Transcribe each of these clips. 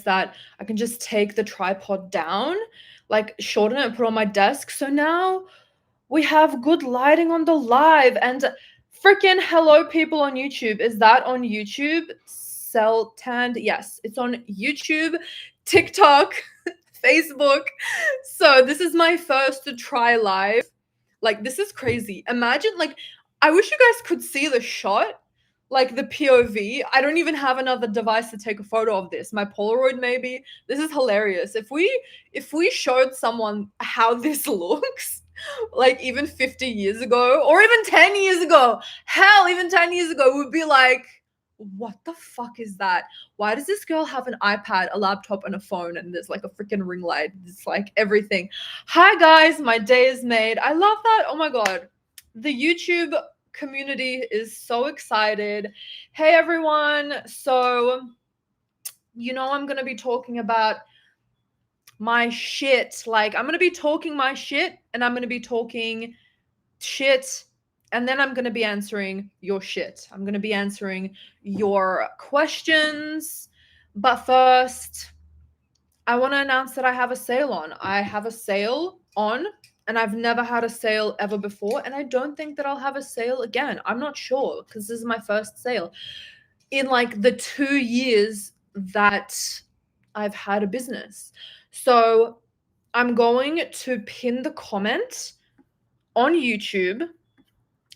that I can just take the tripod down, like shorten it and put it on my desk. So now we have good lighting on the live. And freaking hello, people on YouTube. Is that on YouTube? Seltand. Yes, it's on YouTube, TikTok, Facebook. So this is my first to try live. Like, this is crazy. Imagine, like, I wish you guys could see the shot, like the POV. I don't even have another device to take a photo of this. My Polaroid, maybe. This is hilarious. If we showed someone how this looks, like even 50 years ago, or even 10 years ago, hell, even 10 years ago, we'd be like, what the fuck is that? Why does this girl have an iPad, a laptop, and a phone, and there's like a freaking ring light? It's like everything. Hi guys, my day is made. I love that. Oh my god. The YouTube community is so excited. Hey everyone. So, I'm going to be talking about my shit. Like, I'm going to be talking my shit, and I'm going to be talking shit, and then I'm going to be answering your shit. I'm going to be answering your questions. But first, I want to announce that I have a sale on. I have a sale on, and I've never had a sale ever before, and I don't think that I'll have a sale again. I'm not sure, because this is my first sale in like the 2 years that I've had a business. So I'm going to pin the comment on YouTube.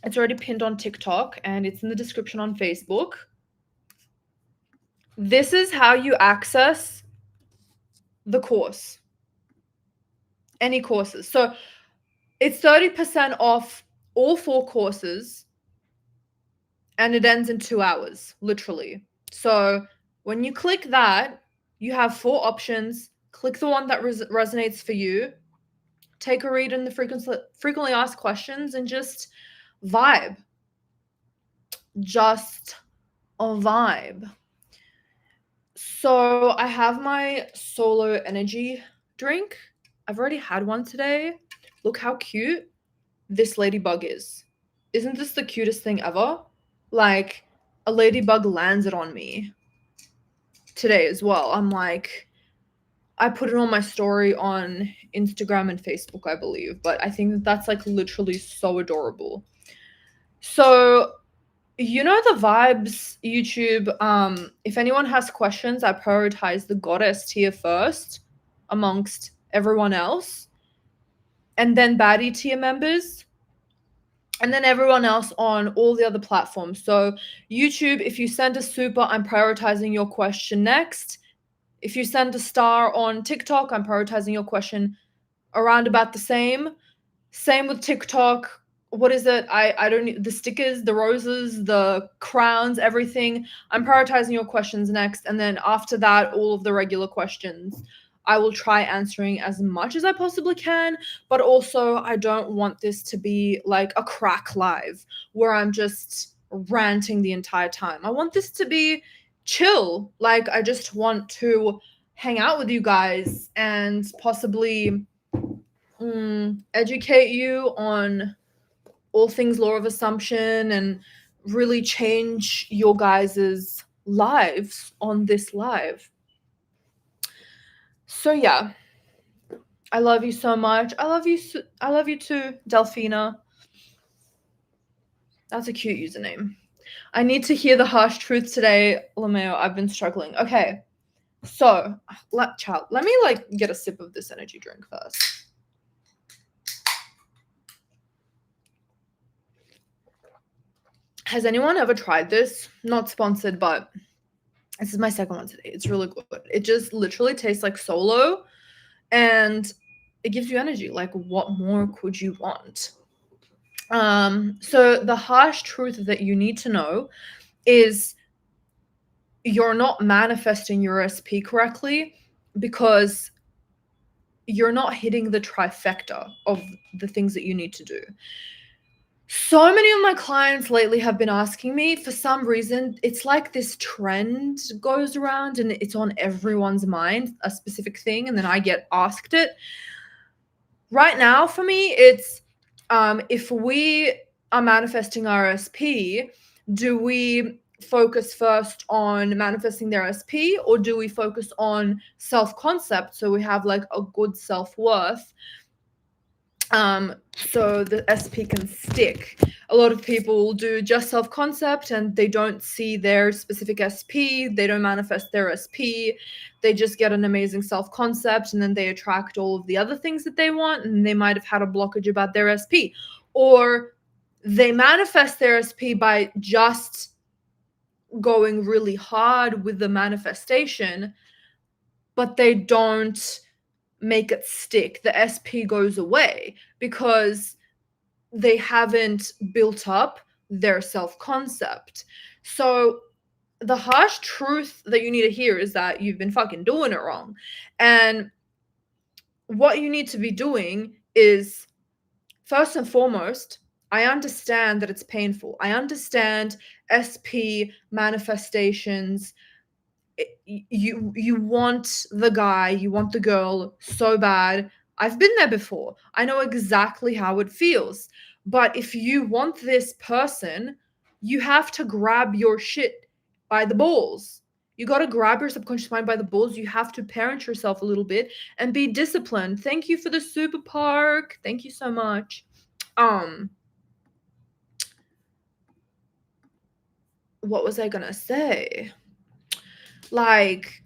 It's already pinned on TikTok, and it's in the description on Facebook. This is how you access the course. Any courses. So it's 30% off all 4 courses, and it ends in 2 hours, literally. So when you click that, you have 4 options. Click the one that resonates for you. Take a read in the frequently asked questions and just vibe. Just a vibe. So I have my solo energy drink. I've already had one today. Look how cute this ladybug is. Isn't this the cutest thing ever? Like, a ladybug lands it on me today as well. I'm like, I put it on my story on Instagram and Facebook, I believe, but I think that's like literally so adorable. So, the vibes, YouTube. If anyone has questions, I prioritize the goddess tier first amongst everyone else, and then Baddie tier members, and then everyone else on all the other platforms. So YouTube, if you send a super, I'm prioritizing your question next. If you send a star on TikTok, I'm prioritizing your question around about the same. Same with TikTok. What is it? I don't need the stickers, the roses, the crowns, everything. I'm prioritizing your questions next. And then after that, all of the regular questions. I will try answering as much as I possibly can, but also I don't want this to be like a crack live where I'm just ranting the entire time. I want this to be chill. Like, I just want to hang out with you guys and possibly educate you on all things law of assumption and really change your guys' lives on this live. So yeah, I love you so much. I love you too, Delphina. That's a cute username. I need to hear the harsh truth today, Lameo. I've been struggling. Okay, so let me like get a sip of this energy drink first. Has anyone ever tried this? Not sponsored, but this is my second one today. It's really good. It just literally tastes like solo, and it gives you energy. Like, what more could you want? So the harsh truth that you need to know is you're not manifesting your SP correctly because you're not hitting the trifecta of the things that you need to do. So many of my clients lately have been asking me, for some reason, it's like this trend goes around and it's on everyone's mind, a specific thing, and then I get asked it. Right now, for me, it's if we are manifesting our SP, do we focus first on manifesting their SP, or do we focus on self-concept so we have like a good self-worth, so the SP can stick? A lot of people do just self-concept and they don't see their specific SP, they don't manifest their SP, they just get an amazing self-concept and then they attract all of the other things that they want, and they might have had a blockage about their SP. Or they manifest their SP by just going really hard with the manifestation, but they don't make it stick. The SP goes away because they haven't built up their self-concept. So the harsh truth that you need to hear is that you've been fucking doing it wrong. And what you need to be doing is, first and foremost, I understand that it's painful. I understand SP manifestations. You want the guy, you want the girl so bad. I've been there before. I know exactly how it feels. But if you want this person, you have to grab your shit by the balls. You got to grab your subconscious mind by the balls. You have to parent yourself a little bit and be disciplined. Thank you for the super park. Thank you so much. What was I gonna say? Like,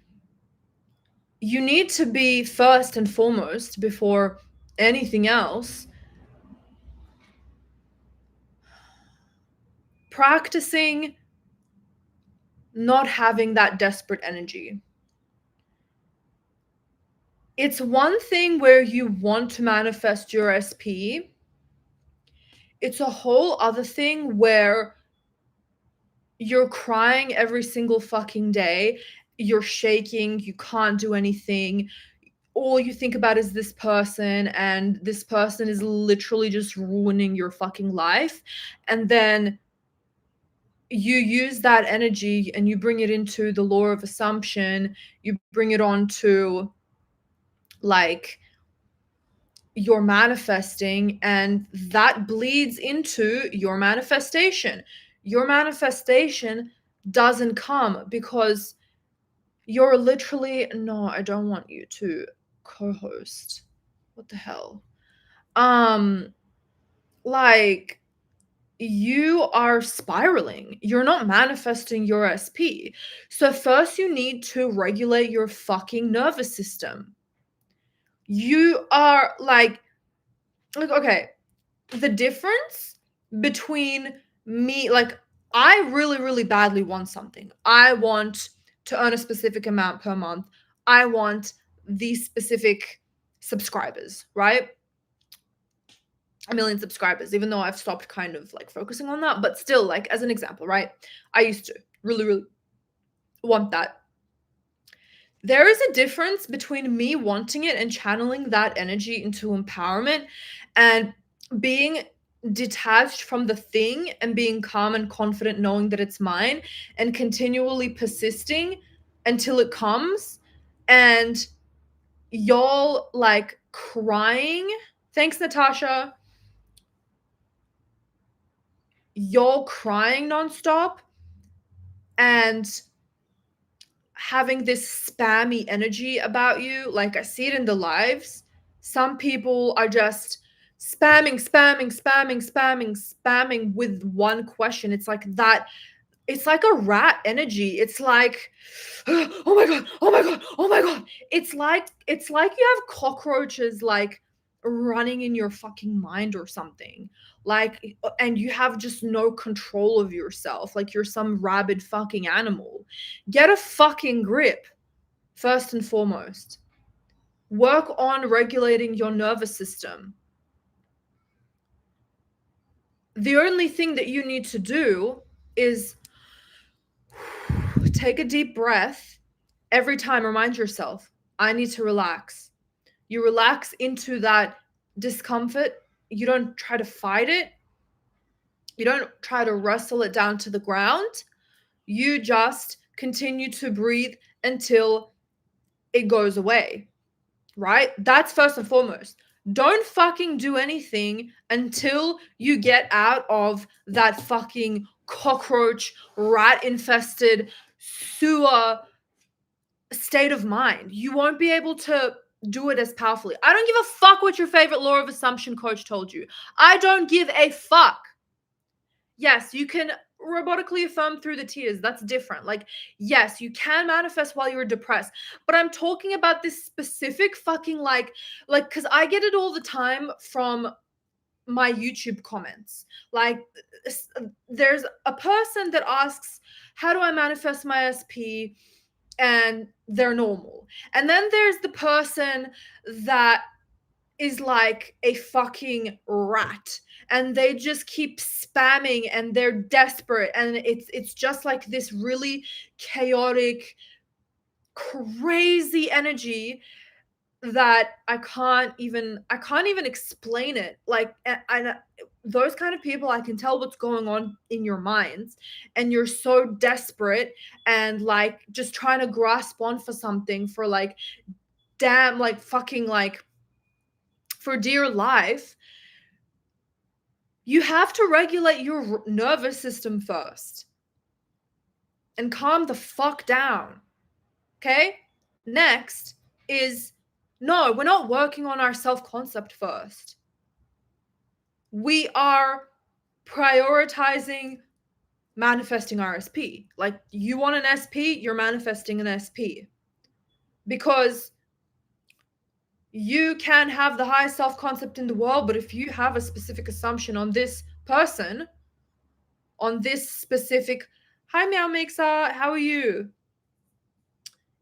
you need to be first and foremost, before anything else, practicing not having that desperate energy. It's one thing where you want to manifest your SP. It's a whole other thing where you're crying every single fucking day. You're shaking. You can't do anything. All you think about is this person, and this person is literally just ruining your fucking life. And then you use that energy and you bring it into the law of assumption. You bring it on to, like, your manifesting, and that bleeds into your manifestation. Your manifestation doesn't come because you're literally, no, I don't want you to co-host. What the hell? Like, you are spiraling. You're not manifesting your SP. So first you need to regulate your fucking nervous system. You are like, okay, the difference between me, like, I really, really badly want something. I want to earn a specific amount per month. I want these specific subscribers, right? 1 million subscribers, even though I've stopped kind of like focusing on that. But still, like, as an example, right? I used to really, really want that. There is a difference between me wanting it and channeling that energy into empowerment and being detached from the thing and being calm and confident knowing that it's mine and continually persisting until it comes. And y'all like crying. Thanks, Natasha. Y'all crying nonstop and having this spammy energy about you. Like, I see it in the lives. Some people are just spamming with one question. It's like that. It's like a rat energy. It's like, oh my god, oh my god, oh my god. It's like you have cockroaches like running in your fucking mind or something. Like, and you have just no control of yourself. Like, you're some rabid fucking animal. Get a fucking grip, first and foremost. Work on regulating your nervous system. The only thing that you need to do is take a deep breath every time. Remind yourself, I need to relax. You relax into that discomfort. You don't try to fight it. You don't try to wrestle it down to the ground. You just continue to breathe until it goes away, right? That's first and foremost. Don't fucking do anything until you get out of that fucking cockroach, rat infested sewer state of mind. You won't be able to do it as powerfully. I don't give a fuck what your favorite law of assumption coach told you. I don't give a fuck. Yes, you can robotically affirm through the tears. That's different. Like, yes, you can manifest while you're depressed. But I'm talking about this specific fucking like, because I get it all the time from my YouTube comments. Like, there's a person that asks, how do I manifest my SP? And they're normal. And then there's the person that is like a fucking rat, and they just keep spamming and they're desperate, and it's just like this really chaotic, crazy energy that I can't even explain it. Like, and those kind of people, I can tell what's going on in your minds, and you're so desperate and like just trying to grasp on for something for like damn like fucking like for dear life. You have to regulate your nervous system first and calm the fuck down. Okay? Next is, no, we're not working on our self-concept first. We are prioritizing manifesting our SP. Like, you want an SP, you're manifesting an SP. Because you can have the highest self-concept in the world, but if you have a specific assumption on this person, on this specific, hi Meow Mixer, how are you?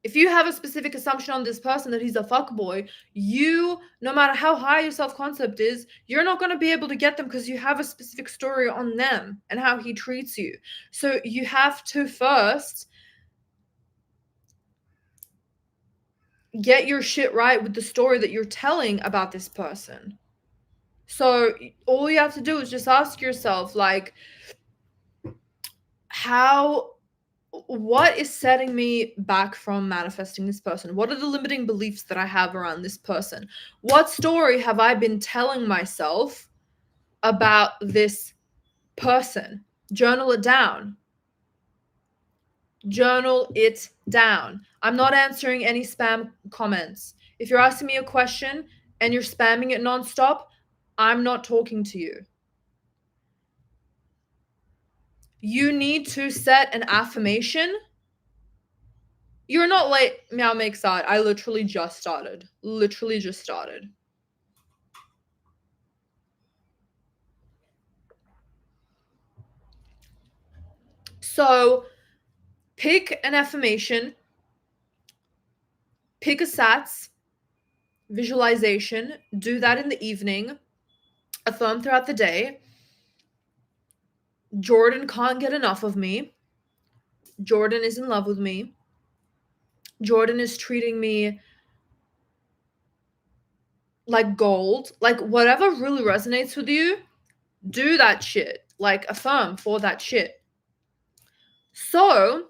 If you have a specific assumption on this person that he's a fuckboy, you, no matter how high your self-concept is, you're not going to be able to get them because you have a specific story on them and how he treats you. So you have to first get your shit right with the story that you're telling about this person. So all you have to do is just ask yourself, like, what is setting me back from manifesting this person? What are the limiting beliefs that I have around this person? What story have I been telling myself about this person? Journal it down. Journal it down. I'm not answering any spam comments. If you're asking me a question and you're spamming it nonstop, I'm not talking to you. You need to set an affirmation. You're not late, Meow Makes That. I literally just started. So pick an affirmation, pick a SATS, visualization, do that in the evening, affirm throughout the day. Jordan can't get enough of me. Jordan is in love with me. Jordan is treating me like gold. Like, whatever really resonates with you, do that shit. Like, affirm for that shit. So,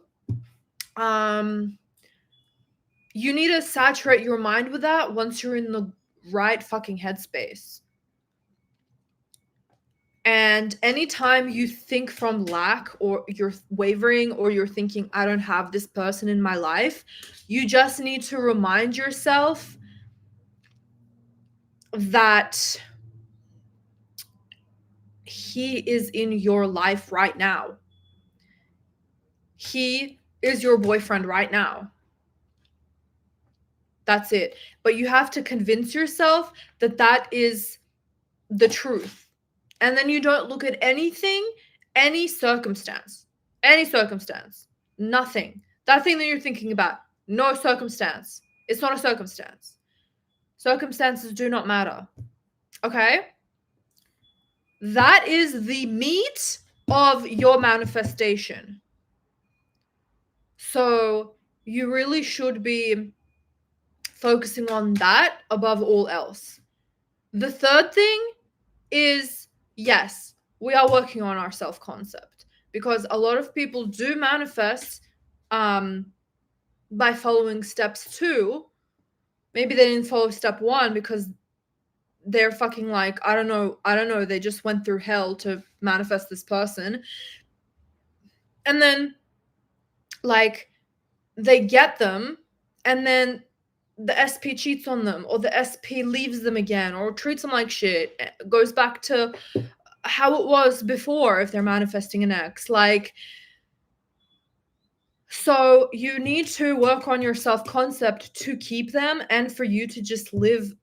you need to saturate your mind with that once you're in the right fucking headspace. And anytime you think from lack, or you're wavering, or you're thinking, I don't have this person in my life, you just need to remind yourself that he is in your life right now. He is your boyfriend right now. That's it. But you have to convince yourself that that is the truth. And then you don't look at anything, any circumstance, nothing. That thing that you're thinking about, no circumstance. It's not a circumstance. Circumstances do not matter. Okay? That is the meat of your manifestation. So you really should be focusing on that above all else. The third thing is, yes, we are working on our self-concept, because a lot of people do manifest by following steps 2. Maybe they didn't follow step 1 because they're fucking like, I don't know, they just went through hell to manifest this person. And then like they get them, and then the SP cheats on them, or the SP leaves them again, or treats them like shit, goes back to how it was before if they're manifesting an ex. Like, so you need to work on your self-concept to keep them and for you to just live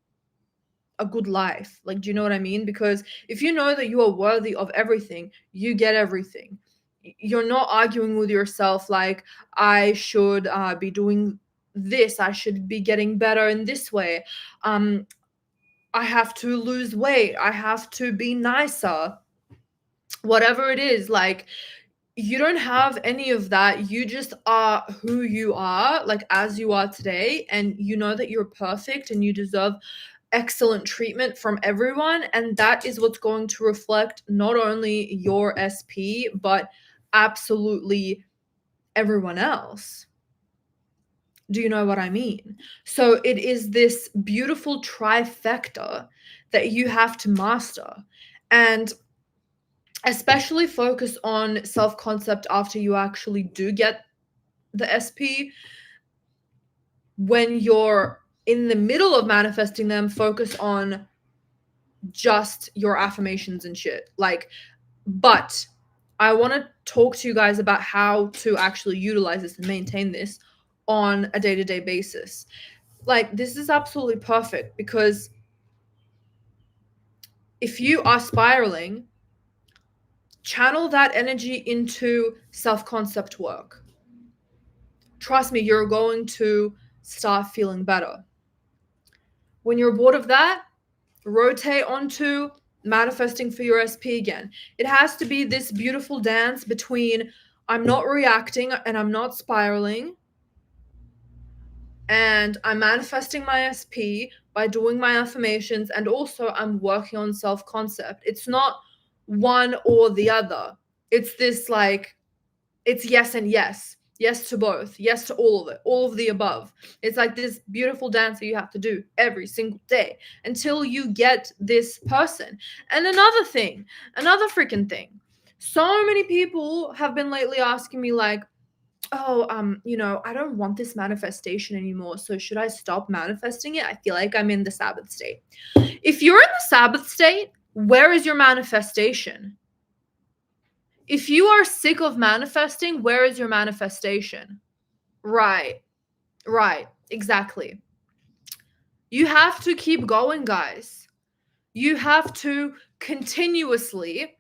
a good life. Like, do you know what I mean? Because if you know that you are worthy of everything, you get everything. You're not arguing with yourself like, I should be doing this, I should be getting better in this way, I have to lose weight, I have to be nicer, whatever it is. Like, you don't have any of that. You just are who you are, like as you are today, and you know that you're perfect and you deserve excellent treatment from everyone, and that is what's going to reflect not only your SP but absolutely everyone else. Do you know what I mean? So it is this beautiful trifecta that you have to master, and especially focus on self-concept after you actually do get the SP. When you're in the middle of manifesting them, focus on just your affirmations and shit. Like, but I want to talk to you guys about how to actually utilize this and maintain this on a day-to-day basis. Like, this is absolutely perfect, because if you are spiraling, channel that energy into self-concept work. Trust me, you're going to start feeling better. When you're bored of that, rotate onto manifesting for your SP again. It has to be this beautiful dance between I'm not reacting and I'm not spiraling, and I'm manifesting my SP by doing my affirmations, and also I'm working on self-concept. It's not one or the other. It's this, like, it's yes and yes. Yes to both. Yes to all of it. All of the above. It's like this beautiful dance that you have to do every single day until you get this person. And another freaking thing. So many people have been lately asking me like, oh, I don't want this manifestation anymore. So should I stop manifesting it? I feel like I'm in the Sabbath state. If you're in the Sabbath state, where is your manifestation? If you are sick of manifesting, where is your manifestation? Right, exactly. You have to keep going, guys. You have to continuously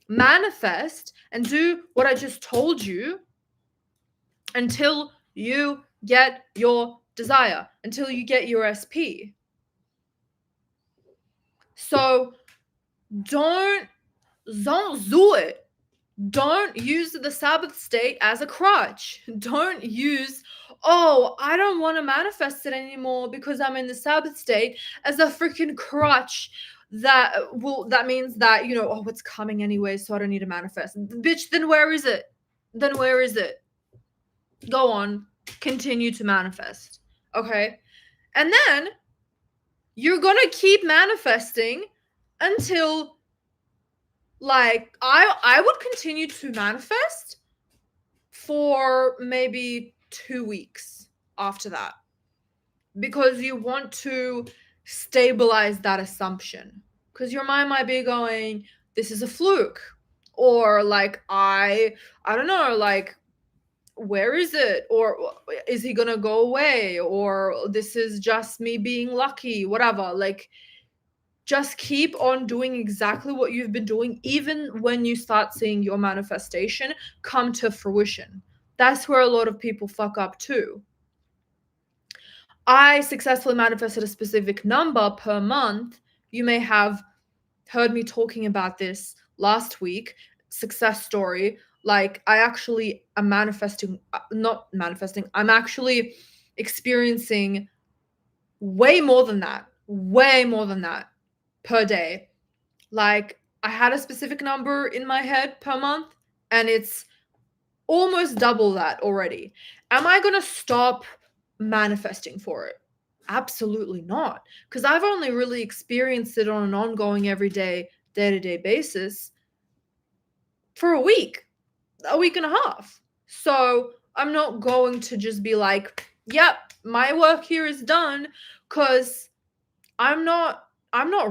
manifest and do what I just told you until you get your desire, until you get your SP. So don't do it. Don't use the Sabbath state as a crutch. Don't use, oh, I don't want to manifest it anymore because I'm in the Sabbath state, as a freaking crutch that means that, oh, it's coming anyway, so I don't need to manifest. Bitch, then where is it? Go on, continue to manifest. Okay? And then you're gonna keep manifesting until, like, I would continue to manifest for maybe 2 weeks after that, because you want to stabilize that assumption, because your mind might be going, this is a fluke, or like, I don't know, like, where is it, or is he gonna go away, or this is just me being lucky, whatever. Like, just keep on doing exactly what you've been doing, even when you start seeing your manifestation come to fruition. That's where a lot of people fuck up too. I successfully manifested a specific number per month. You may have heard me talking about this last week. Success story. Like, I actually am I'm actually experiencing way more than that per day. Like, I had a specific number in my head per month, and it's almost double that already. Am I going to stop manifesting for it? Absolutely not. Because I've only really experienced it on an ongoing, everyday, day-to-day basis for a week. a week and a half. So I'm not going to just be like, yep, my work here is done, because I'm not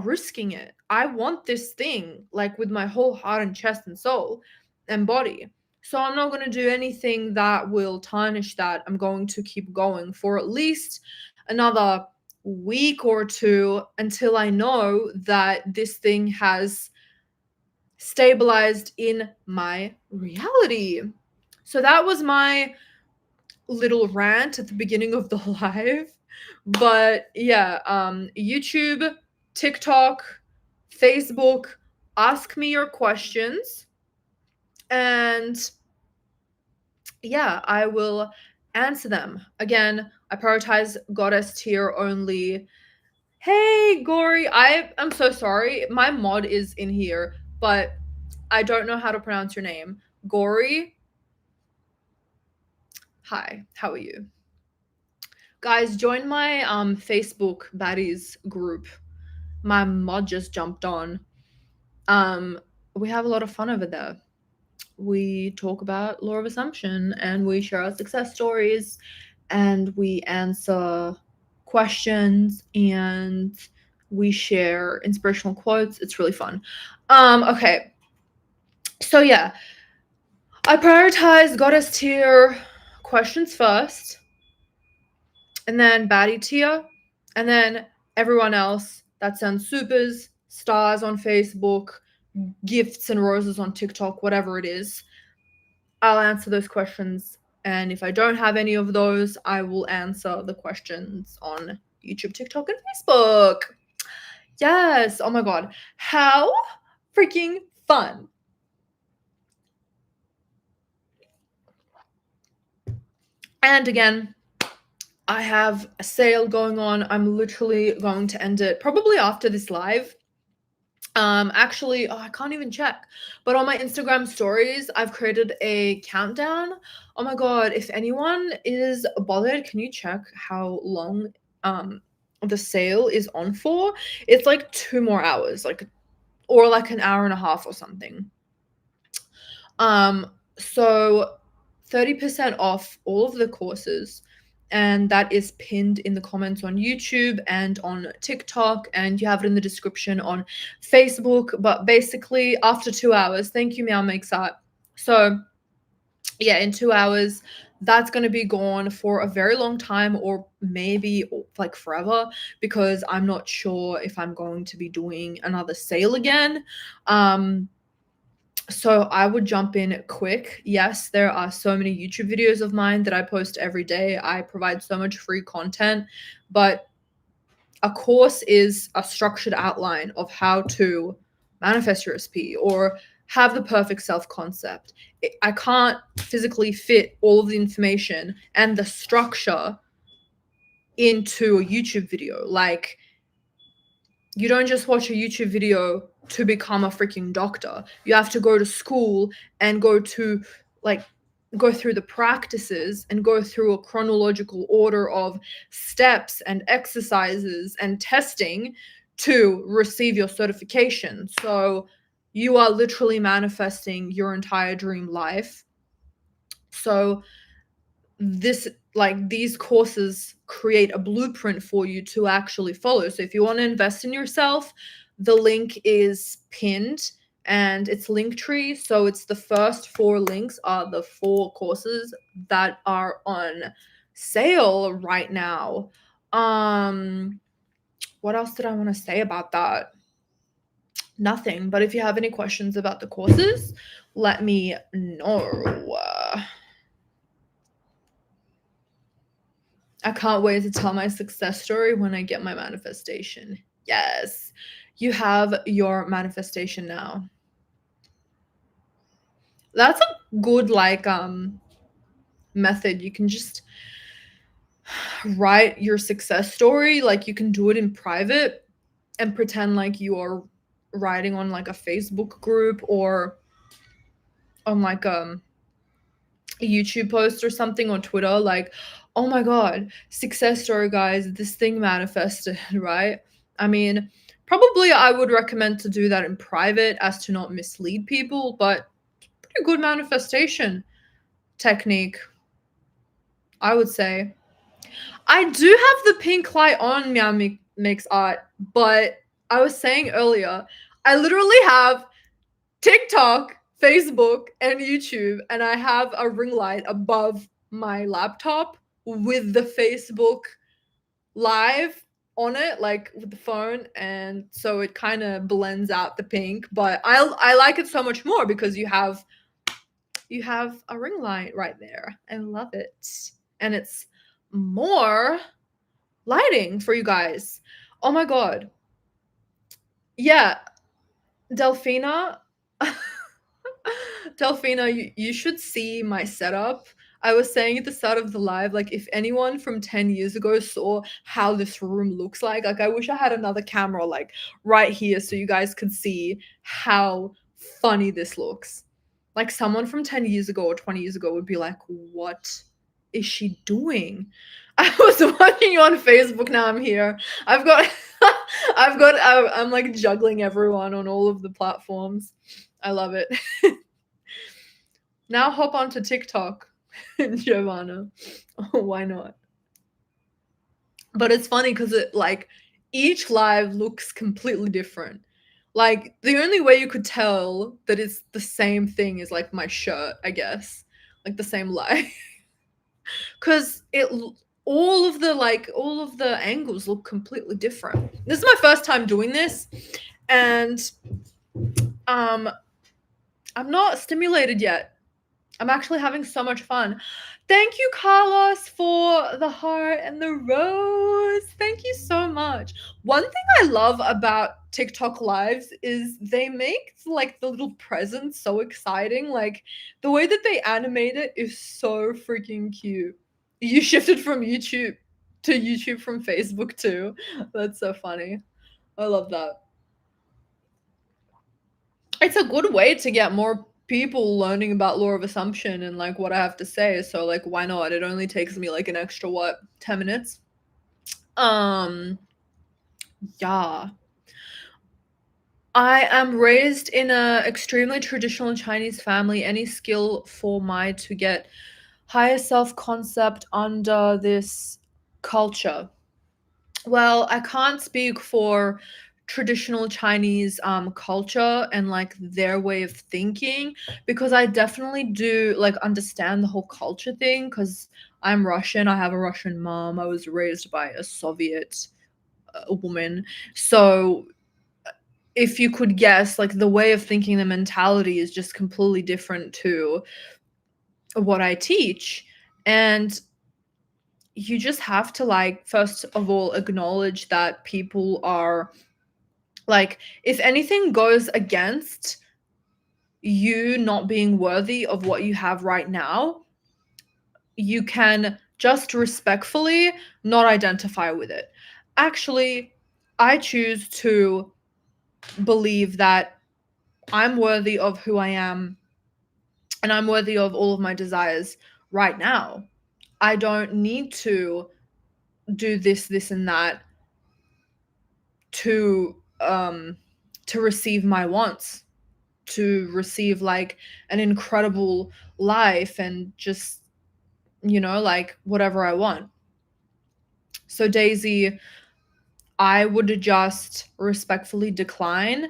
risking it. I want this thing like with my whole heart and chest and soul and body. So I'm not going to do anything that will tarnish that. I'm going to keep going for at least another week or two until I know that this thing has stabilized in my reality. So that was my little rant at the beginning of the live. But yeah, YouTube, TikTok, Facebook, ask me your questions. And yeah, I will answer them. Again, I prioritize goddess tier only. Hey, Gory, I am so sorry. My mod is in here, but I don't know how to pronounce your name. Gory, hi, how are you? Guys, join my Facebook Baddies group. My mod just jumped on. We have a lot of fun over there. We talk about law of assumption and we share our success stories and we answer questions and we share inspirational quotes. It's really fun. Okay. So yeah, I prioritize goddess tier questions first, and then baddie tier, and then everyone else that sends supers, stars on Facebook, gifts and roses on TikTok, whatever it is. I'll answer those questions. And if I don't have any of those, I will answer the questions on YouTube, TikTok, and Facebook. Yes. Oh my God. How freaking fun. And again, I have a sale going on. I'm literally going to end it probably after this live. Actually, I can't even check. But on my Instagram stories, I've created a countdown. Oh my God, if anyone is bothered, can you check how long the sale is on for? It's like 2 more hours, or like an hour and a half or something. So 30% off all of the courses, and that is pinned in the comments on YouTube and on TikTok, and you have it in the description on Facebook. But basically, after 2 hours, thank you, Meow Makes That. So yeah, in 2 hours, that's going to be gone for a very long time, or maybe like forever, because I'm not sure if I'm going to be doing another sale again. So I would jump in quick. Yes, there are so many YouTube videos of mine that I post every day. I provide so much free content, but a course is a structured outline of how to manifest your SP or have the perfect self-concept. I can't physically fit all of the information and the structure into a YouTube video. Like, you don't just watch a YouTube video to become a freaking doctor. You have to go to school and go through the practices and go through a chronological order of steps and exercises and testing to receive your certification. So you are literally manifesting your entire dream life. So these courses create a blueprint for you to actually follow. So if you want to invest in yourself, the link is pinned and it's Linktree. So it's the first 4 links are the 4 courses that are on sale right now. What else did I want to say about that? Nothing. But if you have any questions about the courses, let me know. I can't wait to tell my success story when I get my manifestation. Yes, you have your manifestation now. That's a good method. You can just write your success story. Like, you can do it in private and pretend like you are writing on like a Facebook group or on like a YouTube post or something on Twitter, like, oh my God, success story, guys, this thing manifested, right? I mean, probably I would recommend to do that in private as to not mislead people, but pretty good manifestation technique, I would say. I do have the pink light on Meow Mix Art, but I was saying earlier, I literally have TikTok, Facebook, and YouTube, and I have a ring light above my laptop with the Facebook Live on it, like with the phone, and so it kind of blends out the pink. But I like it so much more because you have a ring light right there. I love it, and it's more lighting for you guys. Oh my god, yeah, Delphina. Delphina, you should see my setup. I was saying at the start of the live, like, if anyone from 10 years ago saw how this room looks like I wish I had another camera, like, right here so you guys could see how funny this looks. Like, someone from 10 years ago or 20 years ago would be like, what is she doing? I was watching you on Facebook, now I'm here. I've got, I'm like juggling everyone on all of the platforms. I love it. Now hop onto TikTok, Giovanna. Oh, why not? But it's funny because it, like, each live looks completely different. Like, the only way you could tell that it's the same thing is like my shirt, I guess. Like the same live. Cause all of the angles look completely different. This is my first time doing this, and I'm not stimulated yet. I'm actually having so much fun. Thank you, Carlos, for the heart and the rose. Thank you so much. One thing I love about TikTok lives is they make like the little presents so exciting. Like the way that they animate it is so freaking cute. You shifted from YouTube to YouTube from Facebook too. That's so funny. I love that. It's a good way to get more people learning about law of assumption and like what I have to say. So like why not? It only takes me like an extra what, 10 minutes? Um yeah. I am raised in a extremely traditional Chinese family. Any skill for my to get higher self-concept under this culture. Well, I can't speak for traditional Chinese culture and like their way of thinking, because I definitely do like understand the whole culture thing because I'm Russian. I have a Russian mom. I was raised by a Soviet woman. So if you could guess, like the way of thinking, the mentality is just completely different to what I teach. And you just have to, like, first of all acknowledge that people are like, if anything goes against you not being worthy of what you have right now, you can just respectfully not identify with it. Actually, I choose to believe that I'm worthy of who I am and I'm worthy of all of my desires right now. I don't need to do this and that to receive my wants, to receive like an incredible life and just, like whatever I want. So Daisy, I would just respectfully decline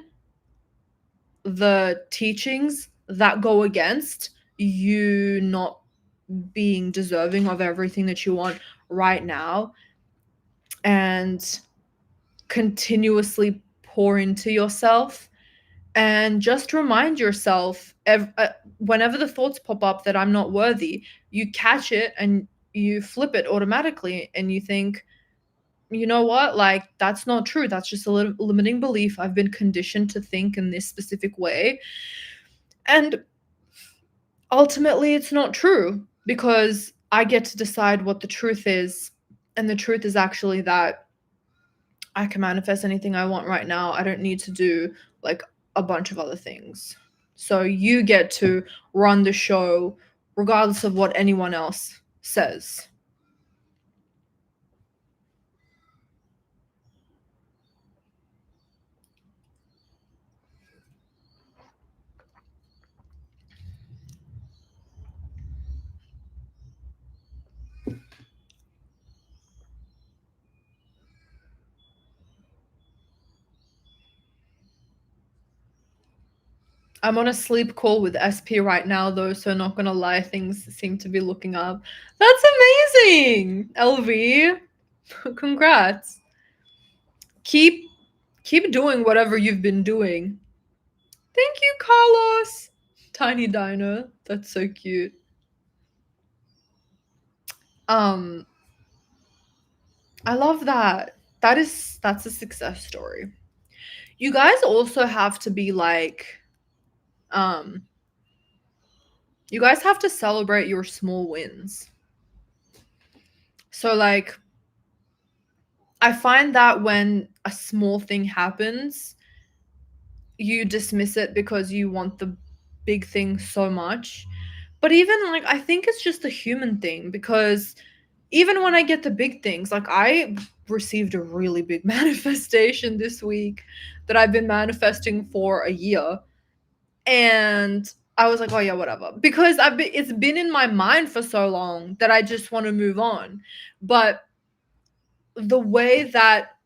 the teachings that go against you not being deserving of everything that you want right now, and continuously pour into yourself and just remind yourself whenever the thoughts pop up that I'm not worthy, you catch it and you flip it automatically and you think, you know what, like that's not true, that's just a limiting belief. I've been conditioned to think in this specific way, and ultimately it's not true because I get to decide what the truth is, and the truth is actually that I can manifest anything I want right now. I don't need to do like a bunch of other things. So you get to run the show regardless of what anyone else says. I'm on a sleep call with SP right now, though, so not gonna lie, things seem to be looking up. That's amazing, LV. Congrats. Keep doing whatever you've been doing. Thank you, Carlos. Tiny dino. That's so cute. I love that. That's a success story. You guys also have to be like, um, you guys have to celebrate your small wins. So like, I find that when a small thing happens, you dismiss it because you want the big thing so much. But even like, I think it's just a human thing, because even when I get the big things, like I received a really big manifestation this week that I've been manifesting for a year. And I was like, oh yeah, whatever. Because it's been in my mind for so long that I just want to move on. But the way that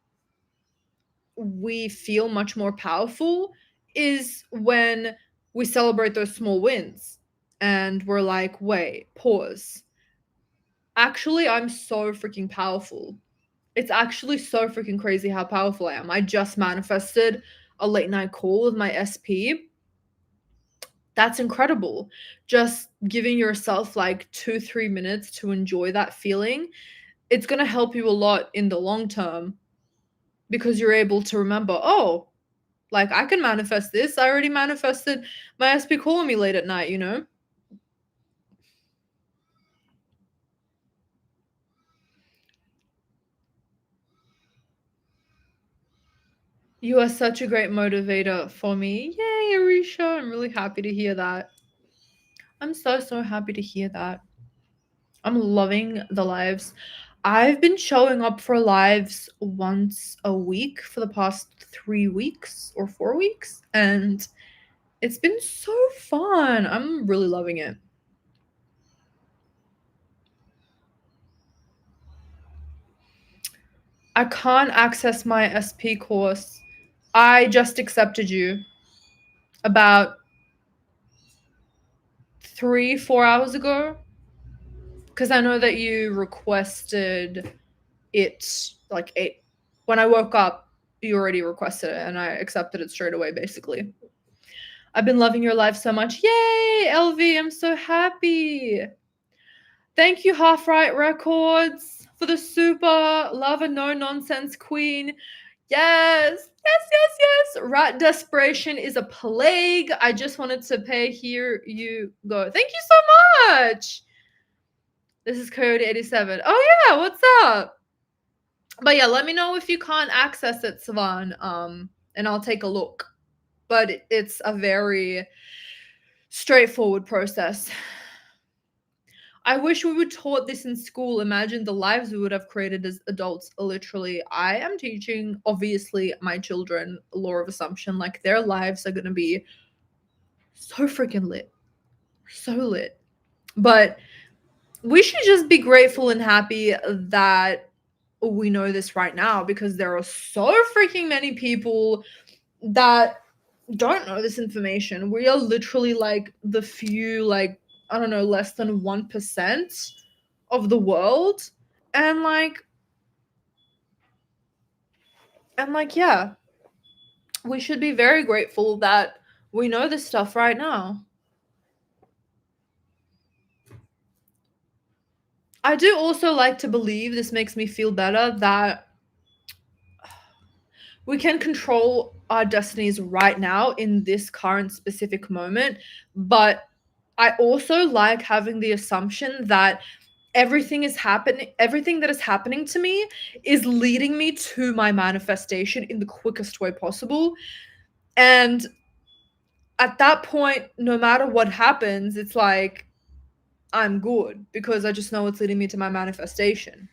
we feel much more powerful is when we celebrate those small wins and we're like, wait, pause. Actually, I'm so freaking powerful. It's actually so freaking crazy how powerful I am. I just manifested a late night call with my SP. That's incredible. Just giving yourself like 2-3 minutes to enjoy that feeling, it's going to help you a lot in the long term, because you're able to remember, oh, like I can manifest this. I already manifested my SP calling me late at night, you know? You are such a great motivator for me. Yay, Arisha. I'm really happy to hear that. I'm so, so happy to hear that. I'm loving the lives. I've been showing up for lives once a week for the past 3 weeks or 4 weeks, and it's been so fun. I'm really loving it. I can't access my SP course. I just accepted you about 3-4 hours ago, because I know that you requested it like 8. When I woke up, you already requested it, and I accepted it straight away, basically. I've been loving your life so much. Yay, LV, I'm so happy. Thank you, Half Right Records, for the super love and no nonsense queen. Yes, yes, yes, yes. Rat desperation is a plague. I just wanted to pay. Here you go. Thank you so much. This is Coyote 87. Oh yeah, what's up? But yeah, let me know if you can't access it, Savan. And I'll take a look. But it's a very straightforward process. I wish we were taught this in school. Imagine the lives we would have created as adults. Literally, I am teaching, obviously, my children law of assumption. Like, their lives are going to be so freaking lit. So lit. But we should just be grateful and happy that we know this right now, because there are so freaking many people that don't know this information. We are literally like the few, like, I don't know, less than 1% of the world. And yeah, we should be very grateful that we know this stuff right now. I do also like to believe, this makes me feel better, that we can control our destinies right now in this current specific moment. But I also like having the assumption that everything that is happening to me is leading me to my manifestation in the quickest way possible. And at that point, no matter what happens, it's like I'm good, because I just know it's leading me to my manifestation.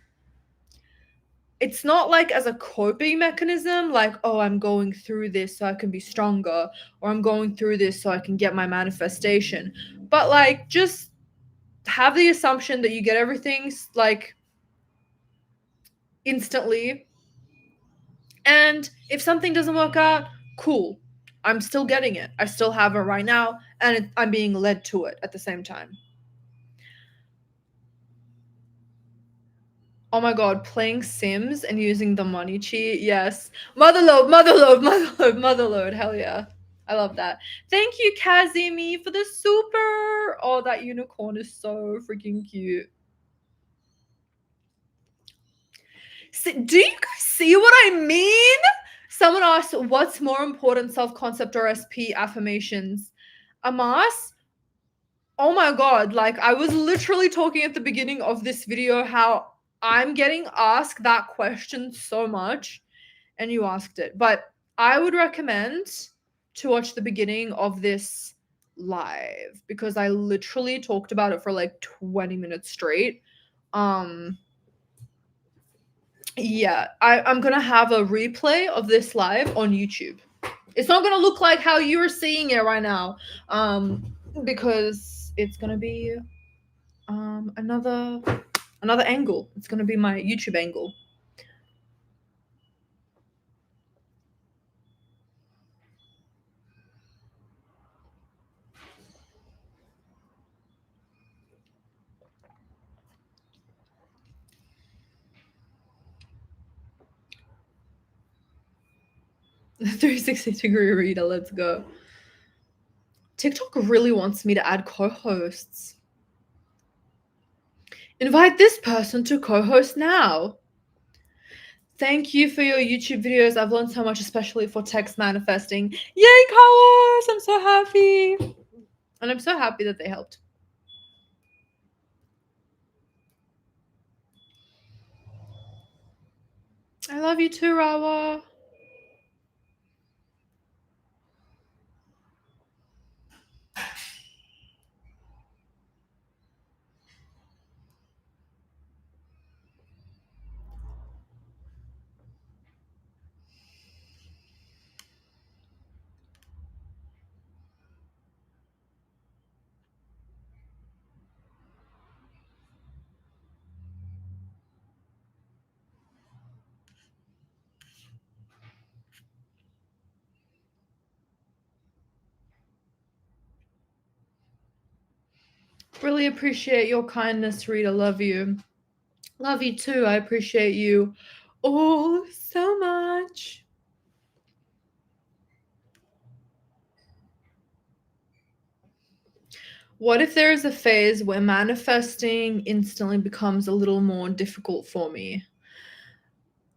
It's not like as a coping mechanism, like, oh, I'm going through this so I can be stronger, or I'm going through this so I can get my manifestation. But like, just have the assumption that you get everything like instantly. And if something doesn't work out, cool. I'm still getting it. I still have it right now, and I'm being led to it at the same time. Oh my god, playing Sims and using the money cheat. Yes. Motherload, motherload, motherload, motherload. Hell yeah. I love that. Thank you, Kazimi, for the super. Oh, that unicorn is so freaking cute. Do you guys see what I mean? Someone asked, what's more important, self-concept or SP affirmations? Amas, oh my god, like I was literally talking at the beginning of this video how I'm getting asked that question so much, and you asked it. But I would recommend to watch the beginning of this live because I literally talked about it for like 20 minutes straight. Yeah, I'm gonna have a replay of this live on YouTube. It's not gonna look like how you're seeing it right now, because it's gonna be another angle. It's gonna be my YouTube angle. The 360-degree Rita, let's go. TikTok really wants me to add co-hosts. Invite this person to co-host now. Thank you for your YouTube videos. I've learned so much, especially for text manifesting. Yay, Carlos! I'm so happy. And I'm so happy that they helped. I love you too, Rawa. Really appreciate your kindness, Rita. Love you. Love you too. I appreciate you all so much. What if there is a phase where manifesting instantly becomes a little more difficult for me?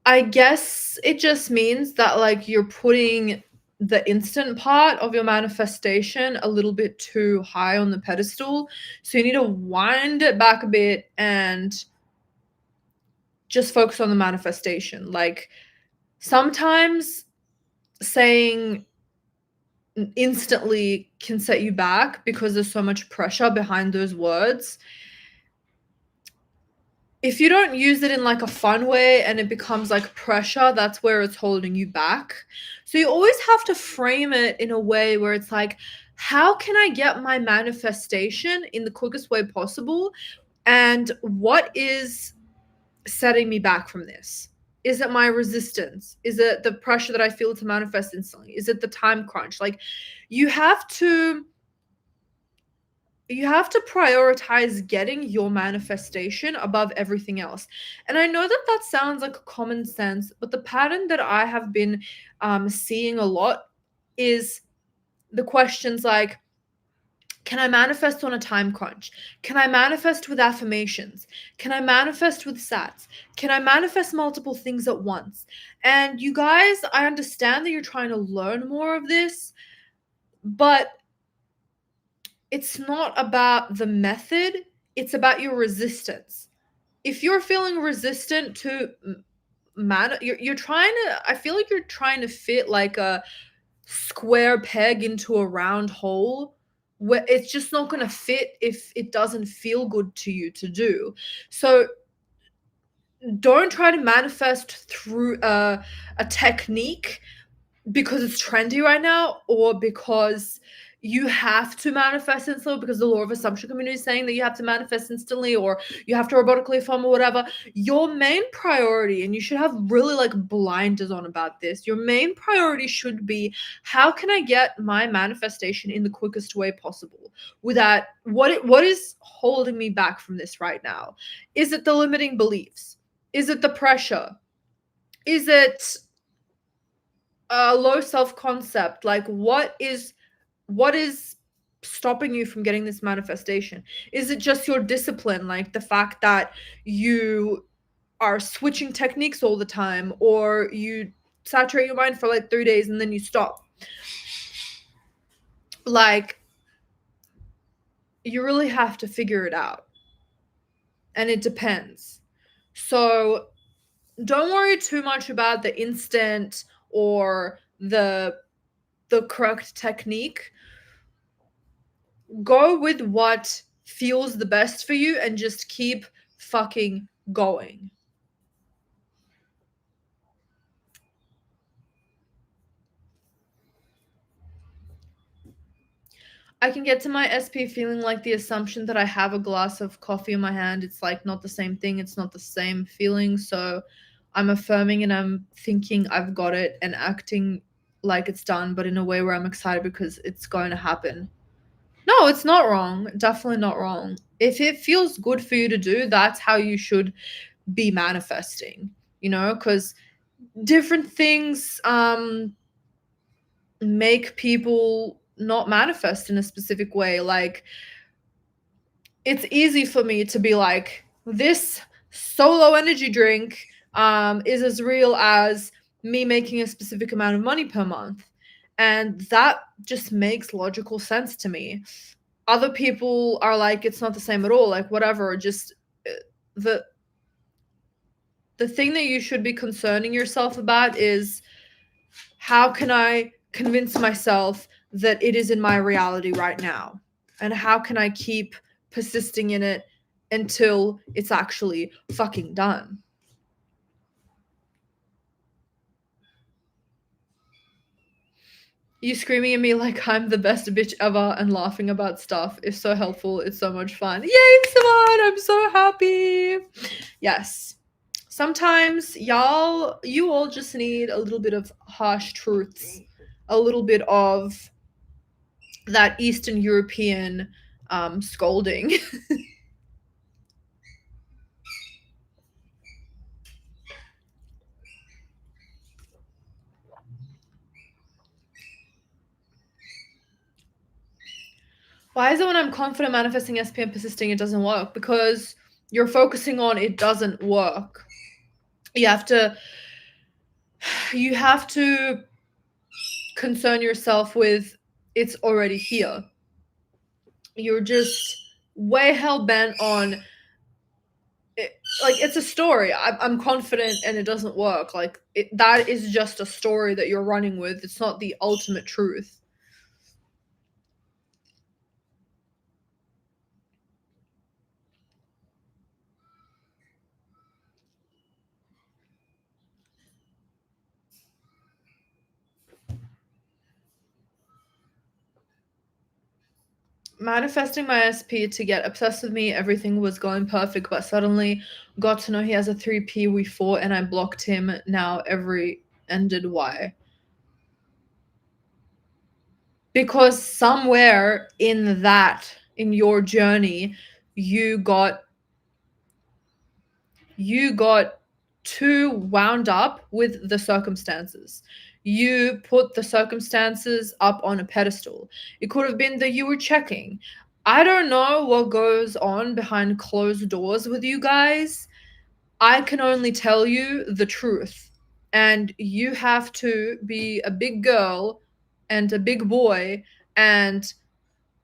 I guess it just means that like you're putting the instant part of your manifestation a little bit too high on the pedestal. So you need to wind it back a bit and just focus on the manifestation. Like sometimes saying instantly can set you back because there's so much pressure behind those words. If you don't use it in like a fun way and it becomes like pressure, that's where it's holding you back. So you always have to frame it in a way where it's like, how can I get my manifestation in the quickest way possible? And what is setting me back from this? Is it my resistance? Is it the pressure that I feel to manifest instantly? Is it the time crunch? Like you have to prioritize getting your manifestation above everything else. And I know that that sounds like common sense, but the pattern that I have been seeing a lot is the questions like, can I manifest on a time crunch? Can I manifest with affirmations? Can I manifest with sats? Can I manifest multiple things at once? And you guys, I understand that you're trying to learn more of this, but it's not about the method, it's about your resistance. If you're feeling resistant to you're trying to, I feel like you're trying to fit like a square peg into a round hole where it's just not going to fit if it doesn't feel good to you to do. So don't try to manifest through a technique because it's trendy right now or because you have to manifest instantly because the law of assumption community is saying that you have to manifest instantly or you have to robotically farm or whatever. Your main priority, and you should have really like blinders on about this, your main priority should be, how can I get my manifestation in the quickest way possible? Without what is holding me back from this right now? Is it the limiting beliefs? Is it the pressure? Is it a low self-concept? Like what is stopping you from getting this manifestation? Is it just your discipline, like the fact that you are switching techniques all the time, or you saturate your mind for like 3 days and then you stop? Like, you really have to figure it out, and it depends. So don't worry too much about the instant or the correct technique. Go with what feels the best for you and just keep fucking going. I can get to my SP feeling like the assumption that I have a glass of coffee in my hand. It's like not the same thing. It's not the same feeling. So I'm affirming and I'm thinking I've got it and acting like it's done, but in a way where I'm excited because it's going to happen. No, it's not wrong. Definitely not wrong. If it feels good for you to do, that's how you should be manifesting, you know, because different things make people not manifest in a specific way. Like, it's easy for me to be like, this solo energy drink is as real as me making a specific amount of money per month, and that just makes logical sense to me. Other people are like, it's not the same at all, like whatever. Just the the thing that you should be concerning yourself about is, how can I convince myself that it is in my reality right now? And how can I keep persisting in it until it's actually fucking done? You screaming at me like I'm the best bitch ever and laughing about stuff is so helpful. It's so much fun. Yay, Simone! I'm so happy. Yes. Sometimes you all just need a little bit of harsh truths, a little bit of that Eastern European scolding. Why is it when I'm confident manifesting SP and persisting, it doesn't work? Because you're focusing on it doesn't work. You have to concern yourself with it's already here. You're just way hell bent on it, like it's a story. I'm confident and it doesn't work. Like that is just a story that you're running with. It's not the ultimate truth. Manifesting my SP to get obsessed with me, everything was going perfect, but suddenly got to know he has a 3P, we fought and I blocked him. Now every ended. Why? Because somewhere in your journey, you got too wound up with the circumstances. You put the circumstances up on a pedestal. It could have been that you were checking. I don't know what goes on behind closed doors with you guys. I can only tell you the truth. And you have to be a big girl and a big boy and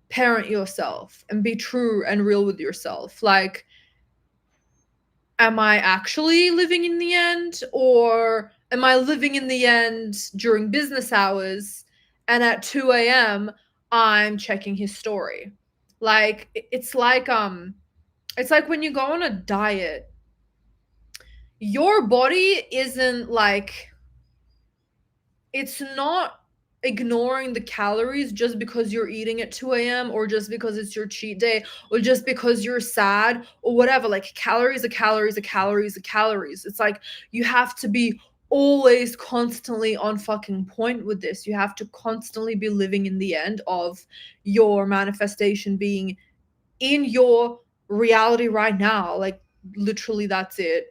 parent yourself and be true and real with yourself. Like, am I actually living in the end, or am I living in the end during business hours and at 2 a.m. I'm checking his story? Like it's like when you go on a diet, your body isn't like, it's not ignoring the calories just because you're eating at 2 a.m. or just because it's your cheat day or just because you're sad or whatever. Like calories are calories are calories are calories. It's like you have to be always constantly on fucking point with this. You have to constantly be living in the end of your manifestation being in your reality right now. Like literally that's it.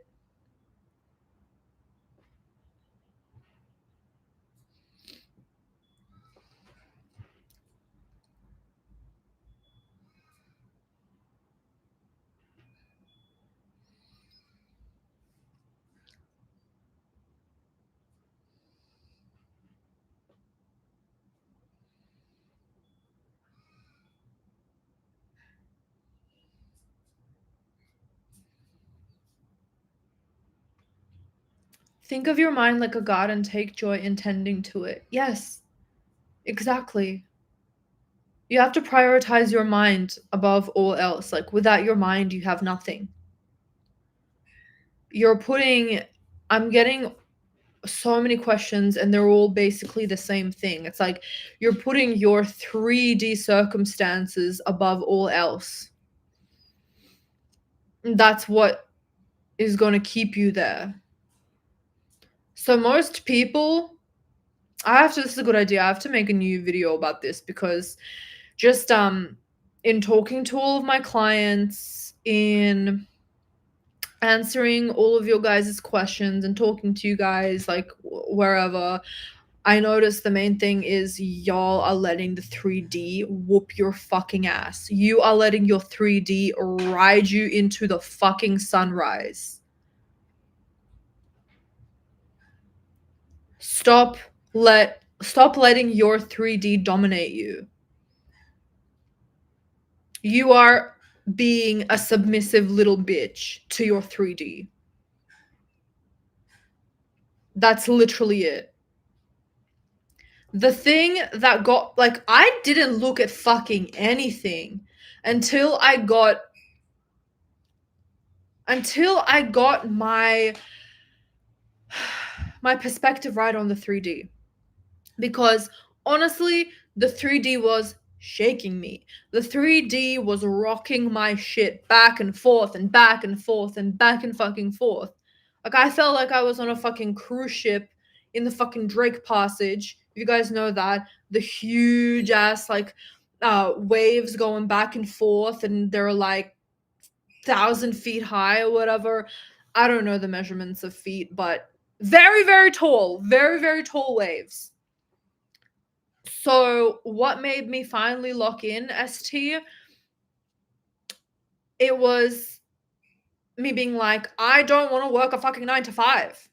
Think of your mind like a god and take joy in tending to it. Yes, exactly. You have to prioritize your mind above all else. Like without your mind, you have nothing. I'm getting so many questions and they're all basically the same thing. It's like you're putting your 3D circumstances above all else. That's what is going to keep you there. So most people, this is a good idea. I have to make a new video about this because just in talking to all of my clients, in answering all of your guys' questions and talking to you guys like wherever, I noticed the main thing is y'all are letting the 3D whoop your fucking ass. You are letting your 3D ride you into the fucking sunrise. Stop letting your 3D dominate you. You are being a submissive little bitch to your 3D. That's literally it. The thing that got, like, I didn't look at fucking anything until I got my perspective right on the 3D. Because honestly, the 3D was shaking me. The 3D was rocking my shit back and forth and back and forth and back and fucking forth. Like I felt like I was on a fucking cruise ship in the fucking Drake Passage. If you guys know that, the huge ass like waves going back and forth, and they're like 1,000 feet high or whatever. I don't know the measurements of feet, but very, very tall, very, very tall waves. So what made me finally lock in ST? It was me being like, I don't want to work a fucking 9 to 5.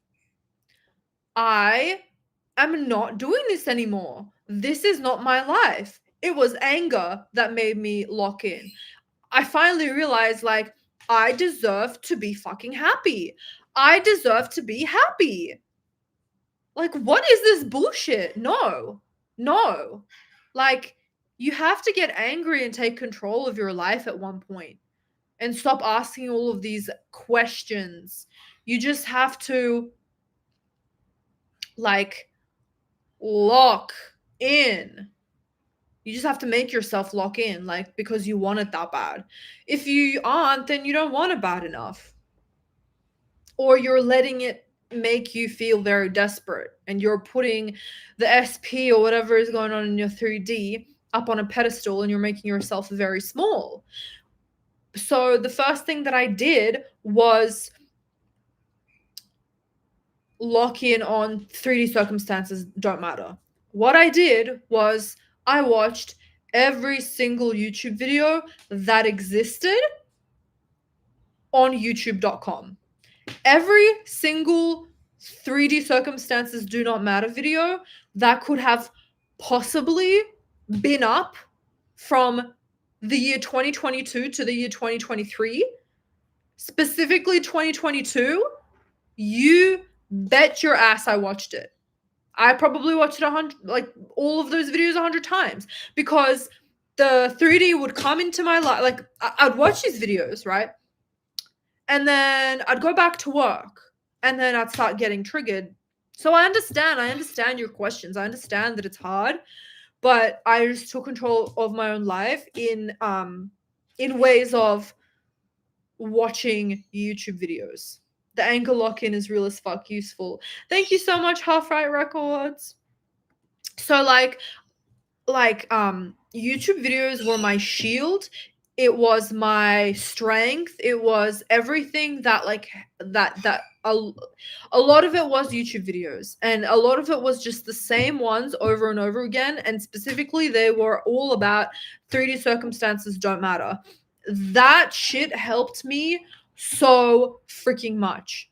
I am not doing this anymore. This is not my life. It was anger that made me lock in. I finally realized, like, I deserve to be fucking happy. I deserve to be happy. Like, what is this bullshit? No. Like, you have to get angry and take control of your life at one point and stop asking all of these questions. You just have to, like, lock in. You just have to make yourself lock in, like, because you want it that bad. If you aren't, then you don't want it bad enough. Or you're letting it make you feel very desperate and you're putting the SP or whatever is going on in your 3D up on a pedestal and you're making yourself very small. So the first thing that I did was lock in on 3D circumstances don't matter. What I did was I watched every single YouTube video that existed on youtube.com. Every single 3D circumstances do not matter video that could have possibly been up from the year 2022 to the year 2023, specifically 2022, you bet your ass I watched it. I probably watched it 100, like all of those videos 100 times, because the 3D would come into my life. Like I'd watch these videos, right? And then I'd go back to work and then I'd start getting triggered So I understand your questions. I understand that it's hard, but I just took control of my own life in ways of watching YouTube videos. The ankle lock-in is real as fuck useful. Thank you so much, Half Right Records. So YouTube videos were my shield. It was my strength. It was everything that a lot of it was YouTube videos, and a lot of it was just the same ones over and over again, and specifically they were all about 3D circumstances don't matter. That shit helped me so freaking much.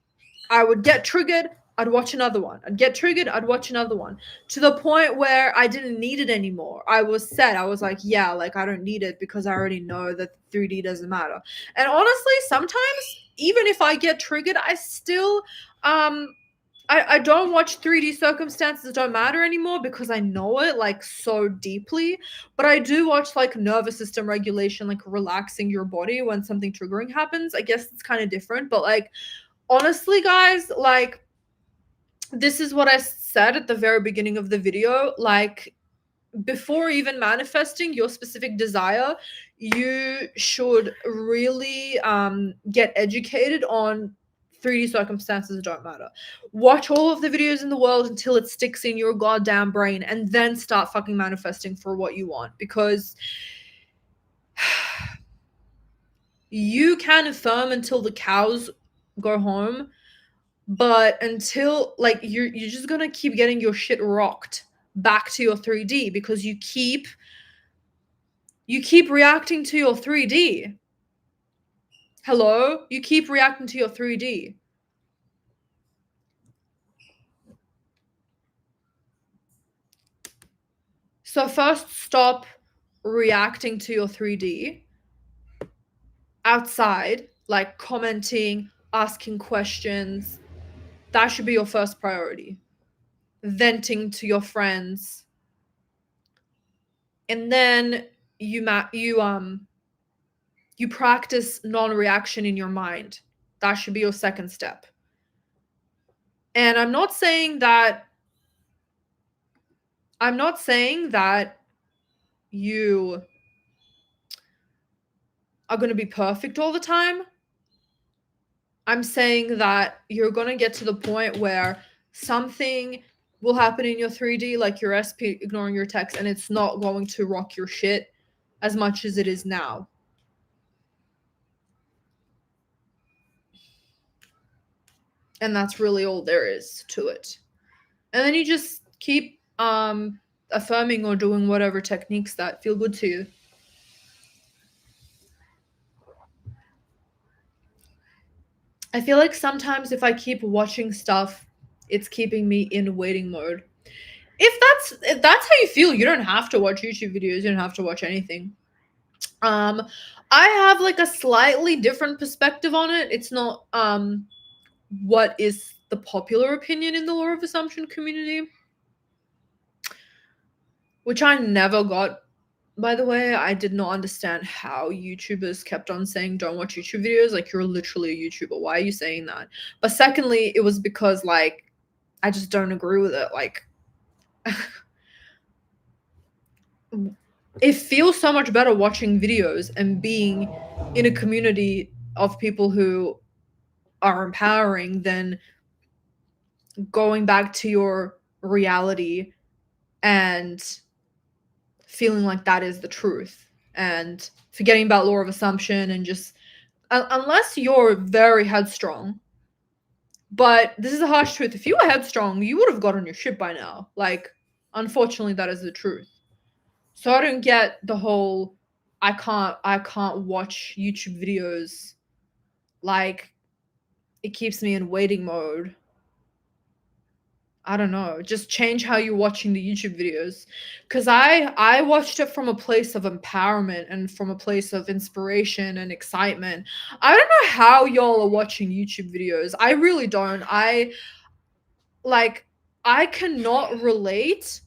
I would get triggered, I'd watch another one. I'd get triggered, I'd watch another one. To the point where I didn't need it anymore. I was set. I was like, yeah, like I don't need it because I already know that 3D doesn't matter. And honestly, sometimes even if I get triggered, I still I don't watch 3D circumstances don't matter anymore because I know it like so deeply. But I do watch like nervous system regulation, like relaxing your body when something triggering happens. I guess it's kind of different, but like honestly, guys, like this is what I said at the very beginning of the video. Like, before even manifesting your specific desire, you should really get educated on 3D circumstances don't matter. Watch all of the videos in the world until it sticks in your goddamn brain, and then start fucking manifesting for what you want. Because you can affirm until the cows go home, but until like you're just gonna keep getting your shit rocked back to your 3D because you keep reacting to your 3D. Hello? You keep reacting to your 3D. So first stop reacting to your 3D outside, like commenting, asking questions. That should be your first priority. Venting to your friends. And then you practice non-reaction in your mind. That should be your second step. And I'm not saying that you are going to be perfect all the time. I'm saying that you're going to get to the point where something will happen in your 3D, like your SP ignoring your text, and it's not going to rock your shit as much as it is now. And that's really all there is to it. And then you just keep affirming or doing whatever techniques that feel good to you. I feel like sometimes if I keep watching stuff, it's keeping me in waiting mode. If that's how you feel, you don't have to watch YouTube videos, you don't have to watch anything. I have like a slightly different perspective on it. It's not what is the popular opinion in the law of assumption community, which I never got. By the way, I did not understand how YouTubers kept on saying don't watch YouTube videos. Like, you're literally a YouTuber. Why are you saying that? But secondly, it was because like I just don't agree with it. Like it feels so much better watching videos and being in a community of people who are empowering than going back to your reality and feeling like that is the truth and forgetting about law of assumption and just unless you're very headstrong. But this is a harsh truth. If you were headstrong, you would have gotten your shit by now. Like, unfortunately, that is the truth. So I don't get the whole I can't watch YouTube videos. Like, it keeps me in waiting mode. I don't know. Just change how you're watching the YouTube videos. Cause I watched it from a place of empowerment and from a place of inspiration and excitement. I don't know how y'all are watching YouTube videos. I really don't. I cannot relate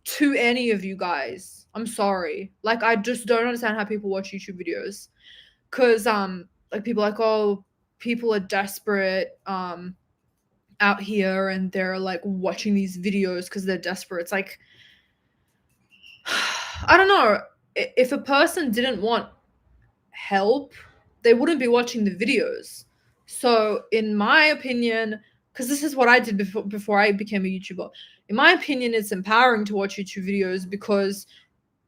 to any of you guys. I'm sorry. Like, I just don't understand how people watch YouTube videos. Cause like people are like, oh, people are desperate. out here and they're like watching these videos because they're desperate. It's like, I don't know. If a person didn't want help, they wouldn't be watching the videos. So, in my opinion, because this is what I did before I became a YouTuber, in my opinion, it's empowering to watch YouTube videos because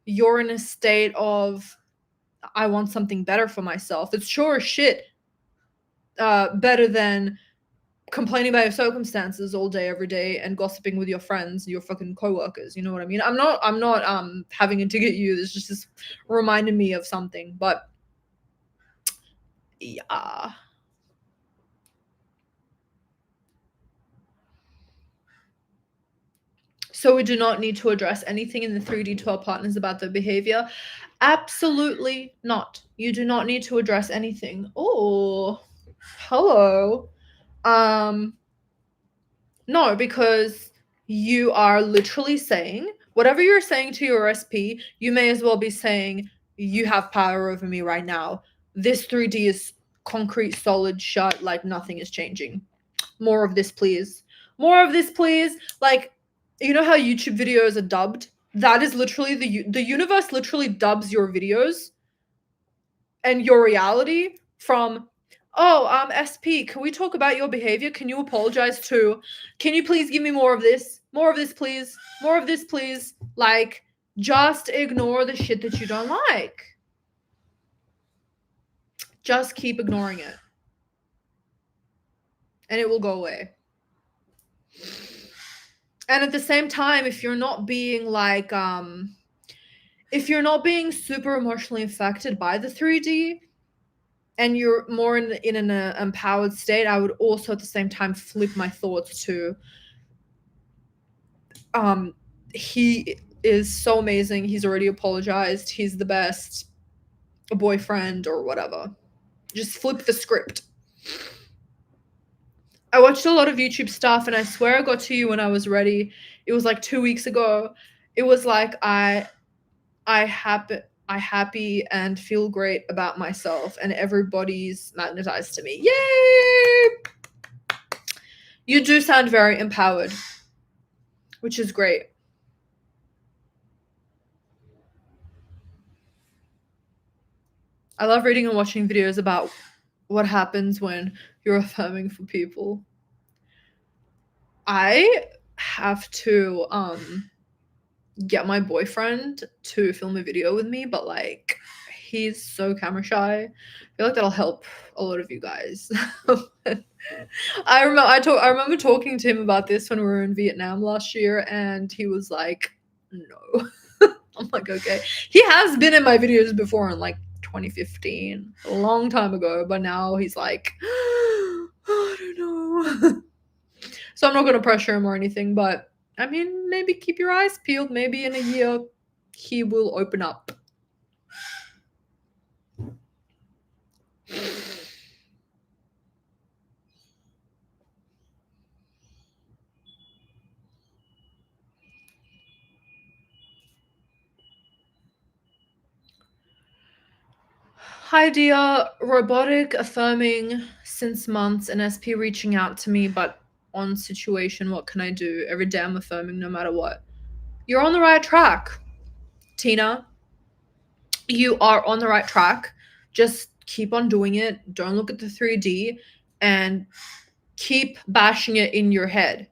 you're in a state of, I want something better for myself. It's sure as shit better than complaining about your circumstances all day every day and gossiping with your friends, your fucking coworkers. You know what I mean? I'm not having a dig at you. This just reminded me of something, but yeah. So we do not need to address anything in the 3D to our partners about their behavior. Absolutely not. You do not need to address anything. Oh, hello. No, because you are literally saying whatever you're saying to your SP, you may as well be saying, you have power over me right now. This 3D is concrete, solid, shut, like nothing is changing. More of this, please. More of this, please. Like, you know how YouTube videos are dubbed? That is literally the universe literally dubs your videos and your reality from, oh, SP, can we talk about your behavior? Can you apologize to? Can you please give me more of this? More of this, please. More of this, please. Like, just ignore the shit that you don't like. Just keep ignoring it. And it will go away. And at the same time, if you're not being like, if you're not being super emotionally affected by the 3D, and you're more in an empowered state, I would also at the same time flip my thoughts to, he is so amazing. He's already apologized. He's the best boyfriend or whatever. Just flip the script. I watched a lot of YouTube stuff and I swear I got to you when I was ready. It was like 2 weeks ago. It was like I happy and feel great about myself and everybody's magnetized to me. Yay! You do sound very empowered, which is great. I love reading and watching videos about what happens when you're affirming for people. I have to get my boyfriend to film a video with me, but like he's so camera shy. I feel like that'll help a lot of you guys. I remember talking to him about this when we were in Vietnam last year, and he was like, "No." I'm like, "Okay." He has been in my videos before in like 2015, a long time ago, but now he's like, "I don't know." So I'm not gonna pressure him or anything, but I mean, maybe keep your eyes peeled. Maybe in a year he will open up. Hi, dear. Robotic affirming since months and SP reaching out to me, but on situation, what can I do? Every day I'm affirming no matter what. You're on the right track, Tina. You are on the right track. Just keep on doing it. Don't look at the 3D and keep bashing it in your head.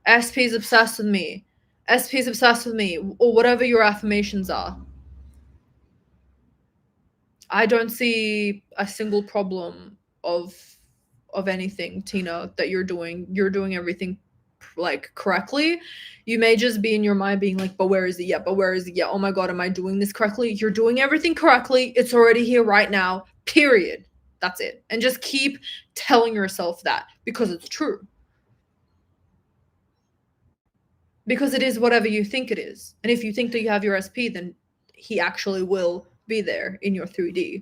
SP's obsessed with me. SP's obsessed with me, or whatever your affirmations are. I don't see a single problem of anything, Tina, that you're doing. You're doing everything like correctly. You may just be in your mind being like, but where is it yet? But where is it yet? Oh my god, am I doing this correctly? You're doing everything correctly. It's already here right now. Period. That's it. And just keep telling yourself that because it's true. Because it is whatever you think it is. And if you think that you have your SP, then he actually will be there in your 3D.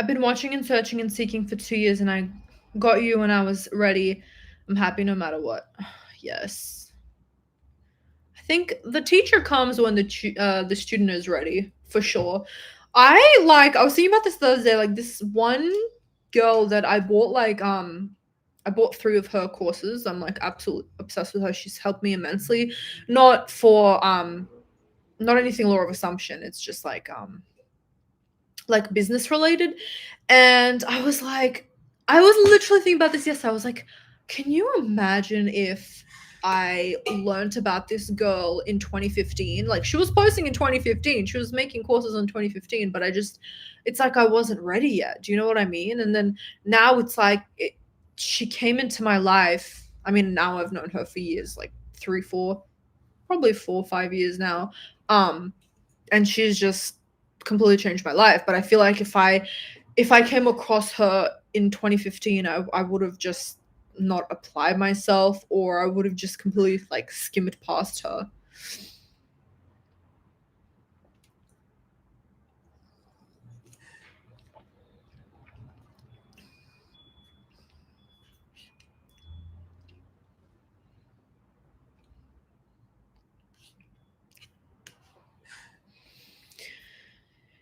I've been watching and searching and seeking for 2 years, and I got you when I was ready. I'm happy no matter what. Yes. I think the teacher comes when the student is ready, for sure. I was thinking about this Thursday, like this one girl that I bought I bought 3 of her courses. I'm like absolutely obsessed with her. She's helped me immensely. Not for not anything law of assumption. It's just like business related. And I was literally thinking about this yesterday. I was like, can you imagine if I learned about this girl in 2015? Like, she was posting in 2015. She was making courses in 2015, but it's like I wasn't ready yet. Do you know what I mean? And then now it's like she came into my life. I mean, now I've known her for years, like 3, 4, probably 4, 5 years now. And she's just completely changed my life. But I feel like if I came across her in 2015, I would have just not applied myself, or I would have just completely like skimmed past her.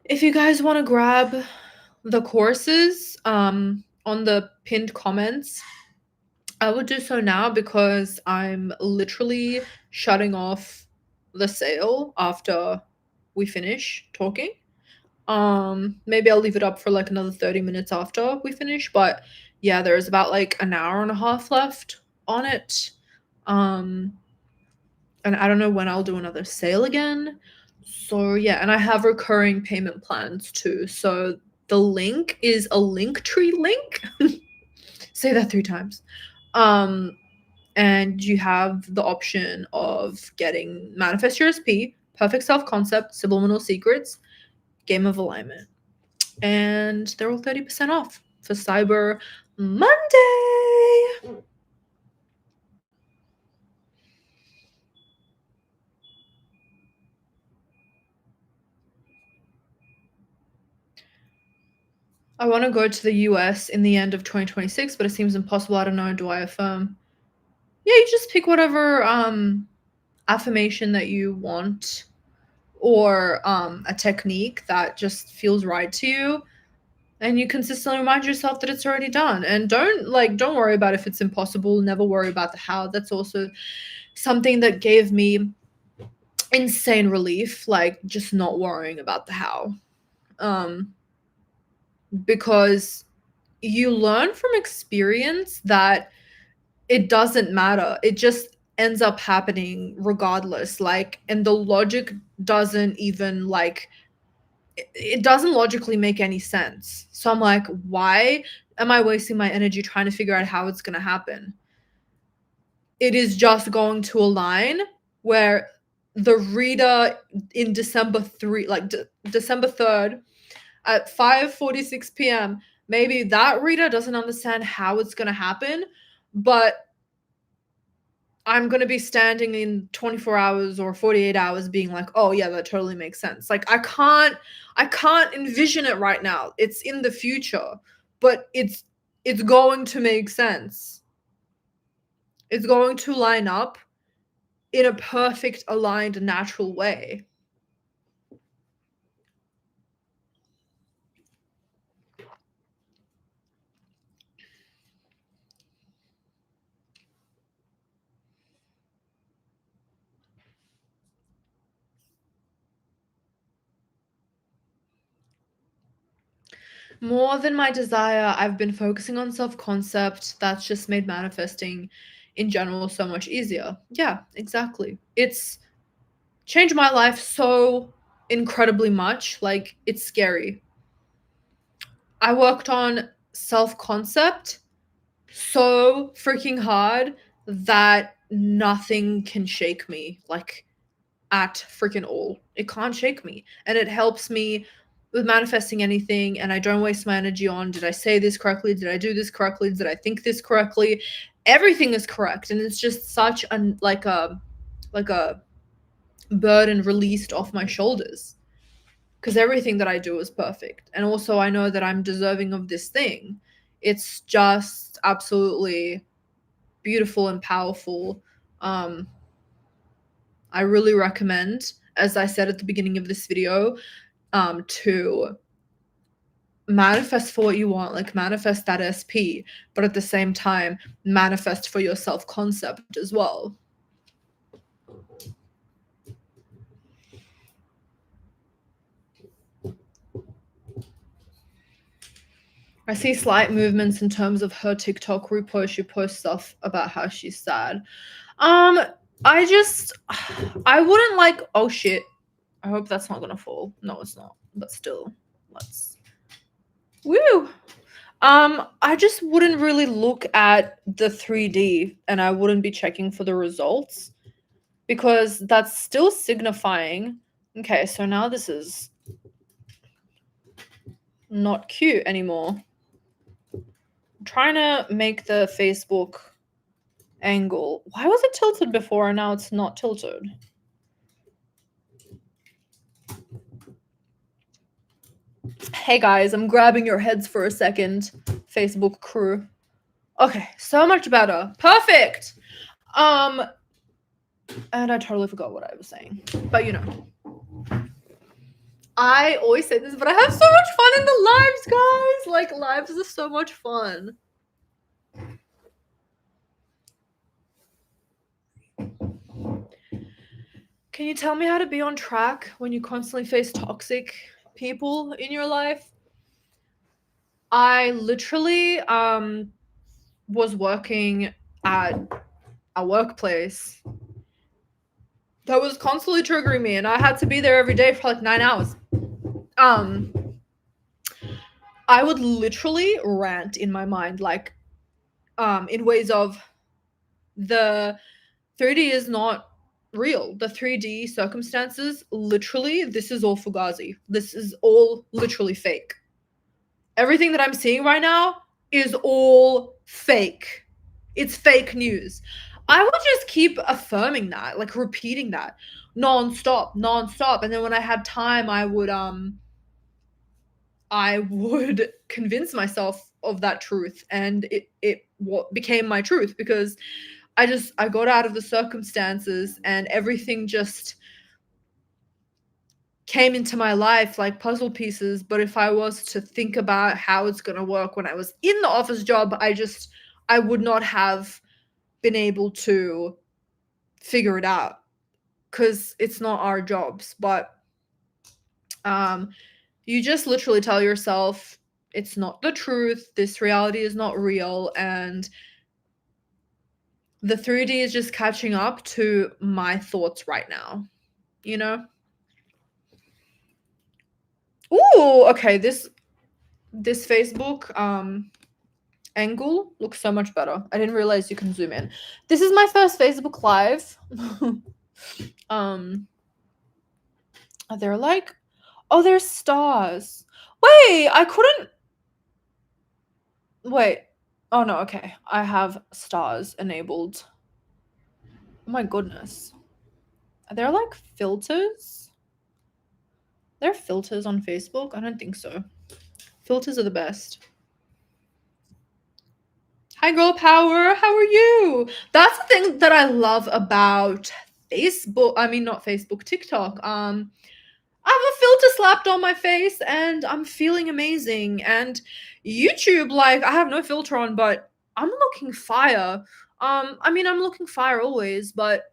If you guys want to grab the courses on the pinned comments, I would do so now because I'm literally shutting off the sale after we finish talking. Maybe I'll leave it up for like another 30 minutes after we finish, but yeah, there's about like an hour and a half left on it. And I don't know when I'll do another sale again. So yeah, and I have recurring payment plans too. So the link is a Linktree link. Say that 3 times. And you have the option of getting Manifest Your SP, Perfect Self Concept, Subliminal Secrets, Game of Alignment. And they're all 30% off for Cyber Monday. I want to go to the US in the end of 2026, but it seems impossible. I don't know. Do I affirm? Yeah, you just pick whatever affirmation that you want, or a technique that just feels right to you, and you consistently remind yourself that it's already done. And don't worry about if it's impossible. Never worry about the how. That's also something that gave me insane relief, like just not worrying about the how. Because you learn from experience that it doesn't matter. It just ends up happening regardless. Like, and the logic doesn't even like it doesn't logically make any sense. So I'm like, why am I wasting my energy trying to figure out how it's going to happen? It is just going to align where the Rita in December 3rd at 5:46 p.m. Maybe that Rita doesn't understand how it's going to happen, but I'm going to be standing in 24 hours or 48 hours being like, "Oh yeah, that totally makes sense." Like I can't envision it right now. It's in the future, but it's going to make sense. It's going to line up in a perfect aligned natural way. More than my desire, I've been focusing on self-concept. That's just made manifesting in general so much easier. Yeah, exactly. It's changed my life so incredibly much. Like, it's scary. I worked on self-concept so freaking hard that nothing can shake me, like, at freaking all. It can't shake me. And it helps me with manifesting anything, and I don't waste my energy on, did I say this correctly? Did I do this correctly? Did I think this correctly? Everything is correct, and it's just such like a burden released off my shoulders. because everything that I do is perfect. And also I know that I'm deserving of this thing. It's just absolutely beautiful and powerful. I really recommend, as I said at the beginning of this video, to manifest for what you want, like manifest that SP, but at the same time, manifest for your self-concept as well. I see slight movements in terms of her TikTok repost. She posts stuff about how she's sad. I wouldn't like, oh shit. I hope that's not gonna fall. No, it's not. But still, let's. Woo! I just wouldn't really look at the 3D and I wouldn't be checking for the results because that's still signifying. Okay, so now this is not cute anymore. I'm trying to make the Facebook angle. Why was it tilted before and now it's not tilted? Hey guys, I'm grabbing your heads for a second, Facebook crew. Okay, so much better. Perfect. And I totally forgot what I was saying. But you know, I always say this, but I have so much fun in the lives, guys. Like, lives are so much fun. Can you tell me how to be on track when you constantly face toxic people in your life? I literally was working at a workplace that was constantly triggering me, and I had to be there every day for like 9 hours. I would literally rant in my mind, like, in ways of the 3D is not real. The 3D circumstances, literally, this is all fugazi. This is all literally fake. Everything that I'm seeing right now is all fake. It's fake news. I would just keep affirming that, like repeating that nonstop. And then when I had time, I would convince myself of that truth, and it what became my truth because I got out of the circumstances and everything just came into my life like puzzle pieces. But if I was to think about how it's going to work when I was in the office job, I would not have been able to figure it out because it's not our jobs. But you just literally tell yourself it's not the truth, this reality is not real, and the 3D is just catching up to my thoughts right now, you know? Ooh, okay, this Facebook angle looks so much better. I didn't realize you can zoom in. This is my first Facebook live. They're like, oh, there's stars. Wait, I couldn't. Wait. Oh no, okay. I have stars enabled. Oh my goodness. Are there like filters? There are filters on Facebook? I don't think so. Filters are the best. Hi, girl power. How are you? That's the thing that I love about Facebook. I mean, not Facebook, TikTok. I have a filter slapped on my face and I'm feeling amazing. And YouTube, like, I have no filter on, but I'm looking fire. I mean, I'm looking fire always, but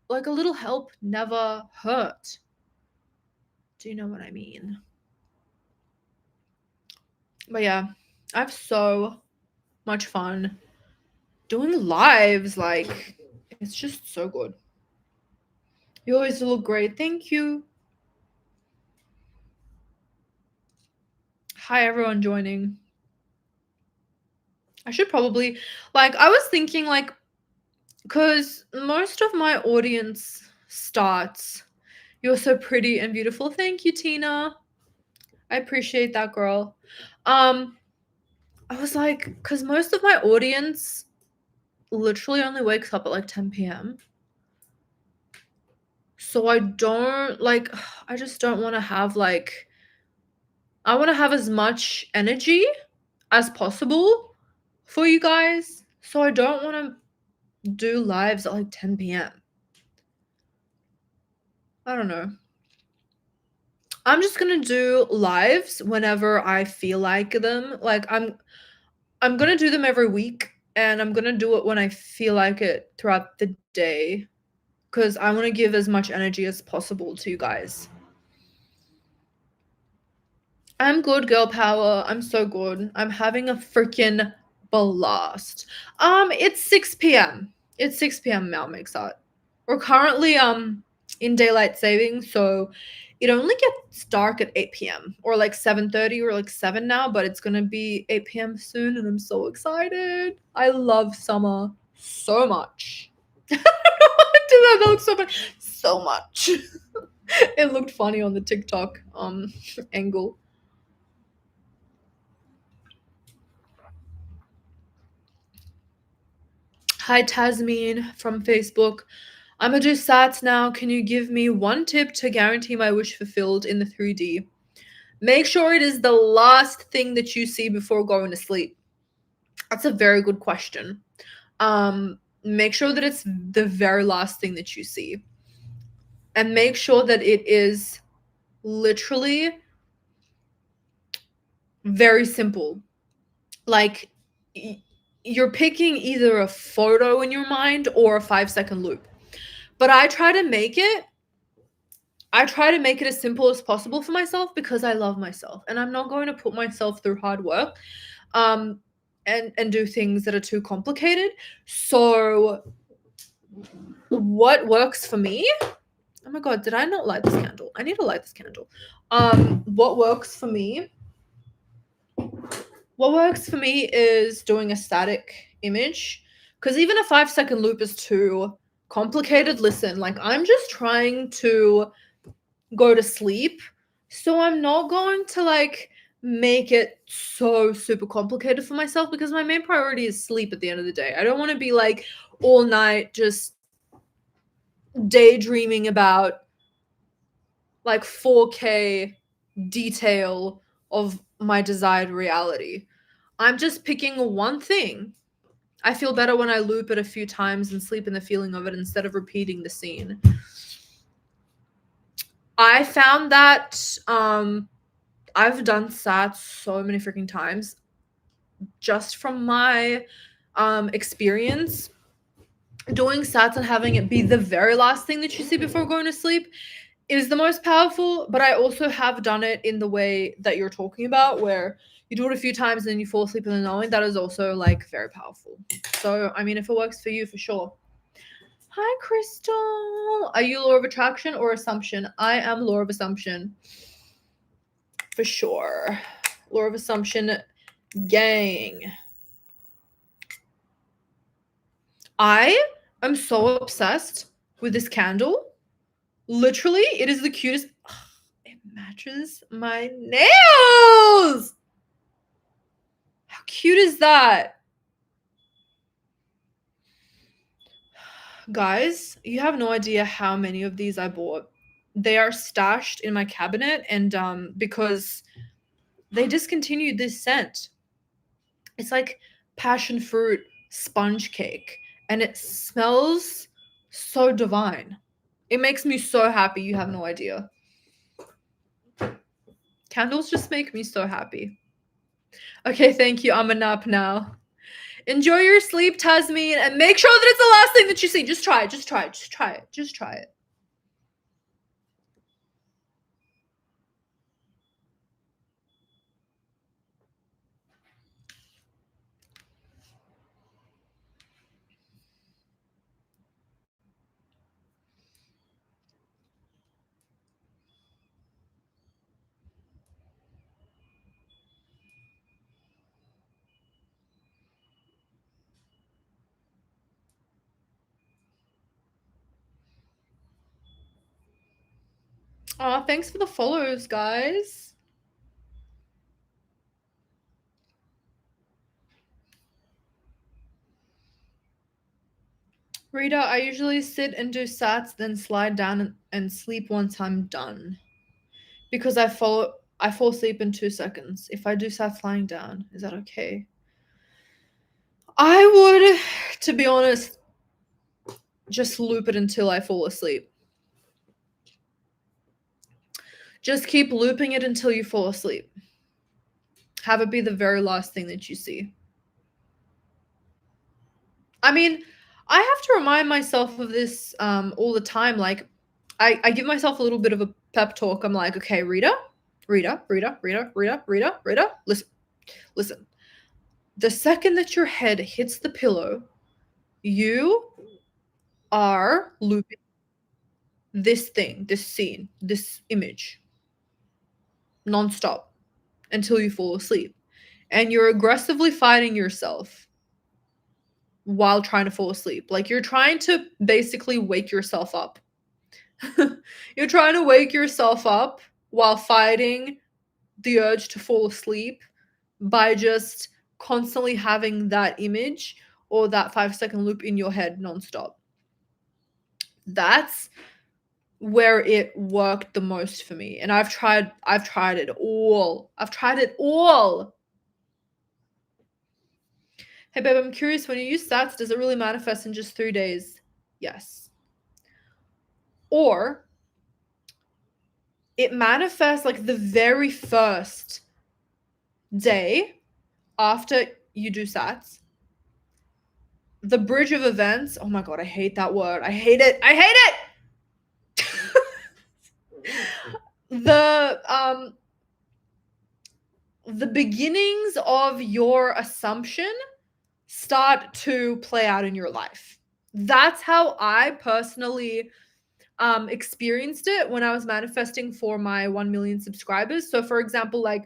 like a little help never hurt. Do you know what I mean? But yeah, I have so much fun doing lives. Like, it's just so good. You always look great. Thank you. Hi, everyone joining. I should probably, like, I was thinking, like, because most of my audience starts, you're so pretty and beautiful. Thank you, Tina. I appreciate that, girl. I was like, because most of my audience literally only wakes up at like 10 p.m. So I don't, like, I just don't want to have, like, I want to have as much energy as possible for you guys. So I don't want to do lives at like 10 p.m. I don't know. I'm just gonna do lives whenever I feel like them. Like I'm gonna do them every week, and I'm gonna do it when I feel like it throughout the day, because I want to give as much energy as possible to you guys. I'm good, girl power. I'm so good. I'm having a freaking blast. It's 6 p.m. It's 6 p.m. now, makes that. We're currently in daylight saving, so it only gets dark at 8 p.m. or like 7:30 or like 7 now, but it's gonna be 8 p.m. soon, and I'm so excited. I love summer so much. I don't know why I did that look so much. So much. It looked funny on the TikTok angle. Hi Tasmin from Facebook. I'm gonna do sats now. Can you give me one tip to guarantee my wish fulfilled in the 3D? Make sure it is the last thing that you see before going to sleep. That's a very good question. Make sure that it's the very last thing that you see. And make sure that it is literally very simple. Like you're picking either a photo in your mind or a 5-second loop. But I try to make it as simple as possible for myself because I love myself and I'm not going to put myself through hard work and do things that are too complicated. So what works for me? Oh my god, did I not light this candle? I need to light this candle. What works for me? What works for me is doing a static image, because even a 5-second loop is too complicated. Listen, like I'm just trying to go to sleep, so I'm not going to like make it so super complicated for myself, because my main priority is sleep at the end of the day. I don't want to be like all night just daydreaming about like 4K detail of my desired reality. I'm just picking one thing. I feel better when I loop it a few times and sleep in the feeling of it instead of repeating the scene. I found that I've done sats so many freaking times just from my experience. Doing sats and having it be the very last thing that you see before going to sleep is the most powerful, but I also have done it in the way that you're talking about, where you do it a few times and then you fall asleep in the knowing. That is also like very powerful. So, I mean, if it works for you, for sure. Hi, Crystal. Are you law of attraction or assumption? I am law of assumption. For sure. Law of assumption gang. I am so obsessed with this candle. Literally, it is the cutest. Ugh, it matches my nails. How cute is that? Guys, you have no idea how many of these I bought. They are stashed in my cabinet, and because they discontinued this scent. It's like passion fruit sponge cake, and it smells so divine. It makes me so happy, you have no idea. Candles just make me so happy. Okay, thank you. I'm a nap now. Enjoy your sleep, Tasmin, and make sure that it's the last thing that you see. Just try it. Just try it. Just try it. Just try it. Aw, thanks for the follows, guys. Rita, I usually sit and do sats, then slide down and sleep once I'm done. Because I fall asleep in 2 seconds. If I do sats lying down, is that okay? I would, to be honest, just loop it until I fall asleep. Just keep looping it until you fall asleep. Have it be the very last thing that you see. I mean, I have to remind myself of this all the time. Like, I give myself a little bit of a pep talk. I'm like, okay, Rita, listen. The second that your head hits the pillow, you are looping this thing, this scene, this image nonstop until you fall asleep. And you're aggressively fighting yourself while trying to fall asleep. Like, you're trying to basically wake yourself up. You're trying to wake yourself up while fighting the urge to fall asleep by just constantly having that image or that 5-second loop in your head nonstop. That's where it worked the most for me. And I've tried it all. Hey babe, I'm curious, when you use sats, does it really manifest in just 3 days? Yes. Or it manifests like the very first day after you do sats. The bridge of events. Oh my god, I hate that word. I hate it. The beginnings of your assumption start to play out in your life. That's how I personally experienced it when I was manifesting for my 1 million subscribers. So for example, like,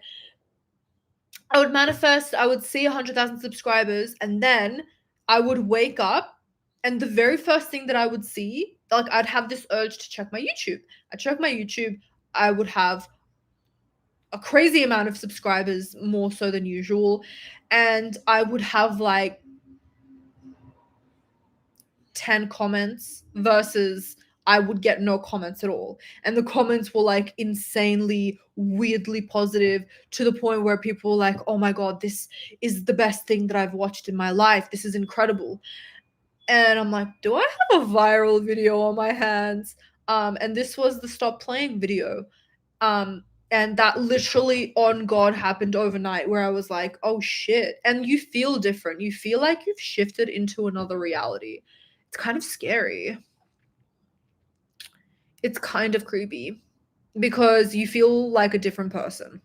I would manifest, I would see 100,000 subscribers, and then I would wake up, and the very first thing that I would see, like, I'd have this urge to check my YouTube. I'd check my YouTube, I would have a crazy amount of subscribers, more so than usual, and I would have like 10 comments versus I would get no comments at all. And the comments were like insanely, weirdly positive, to the point where people were like, oh my god, this is the best thing that I've watched in my life. This is incredible. And I'm like, do I have a viral video on my hands? And this was the stop playing video. And that literally on God happened overnight, where I was like, oh shit. And you feel different. You feel like you've shifted into another reality. It's kind of scary. It's kind of creepy because you feel like a different person.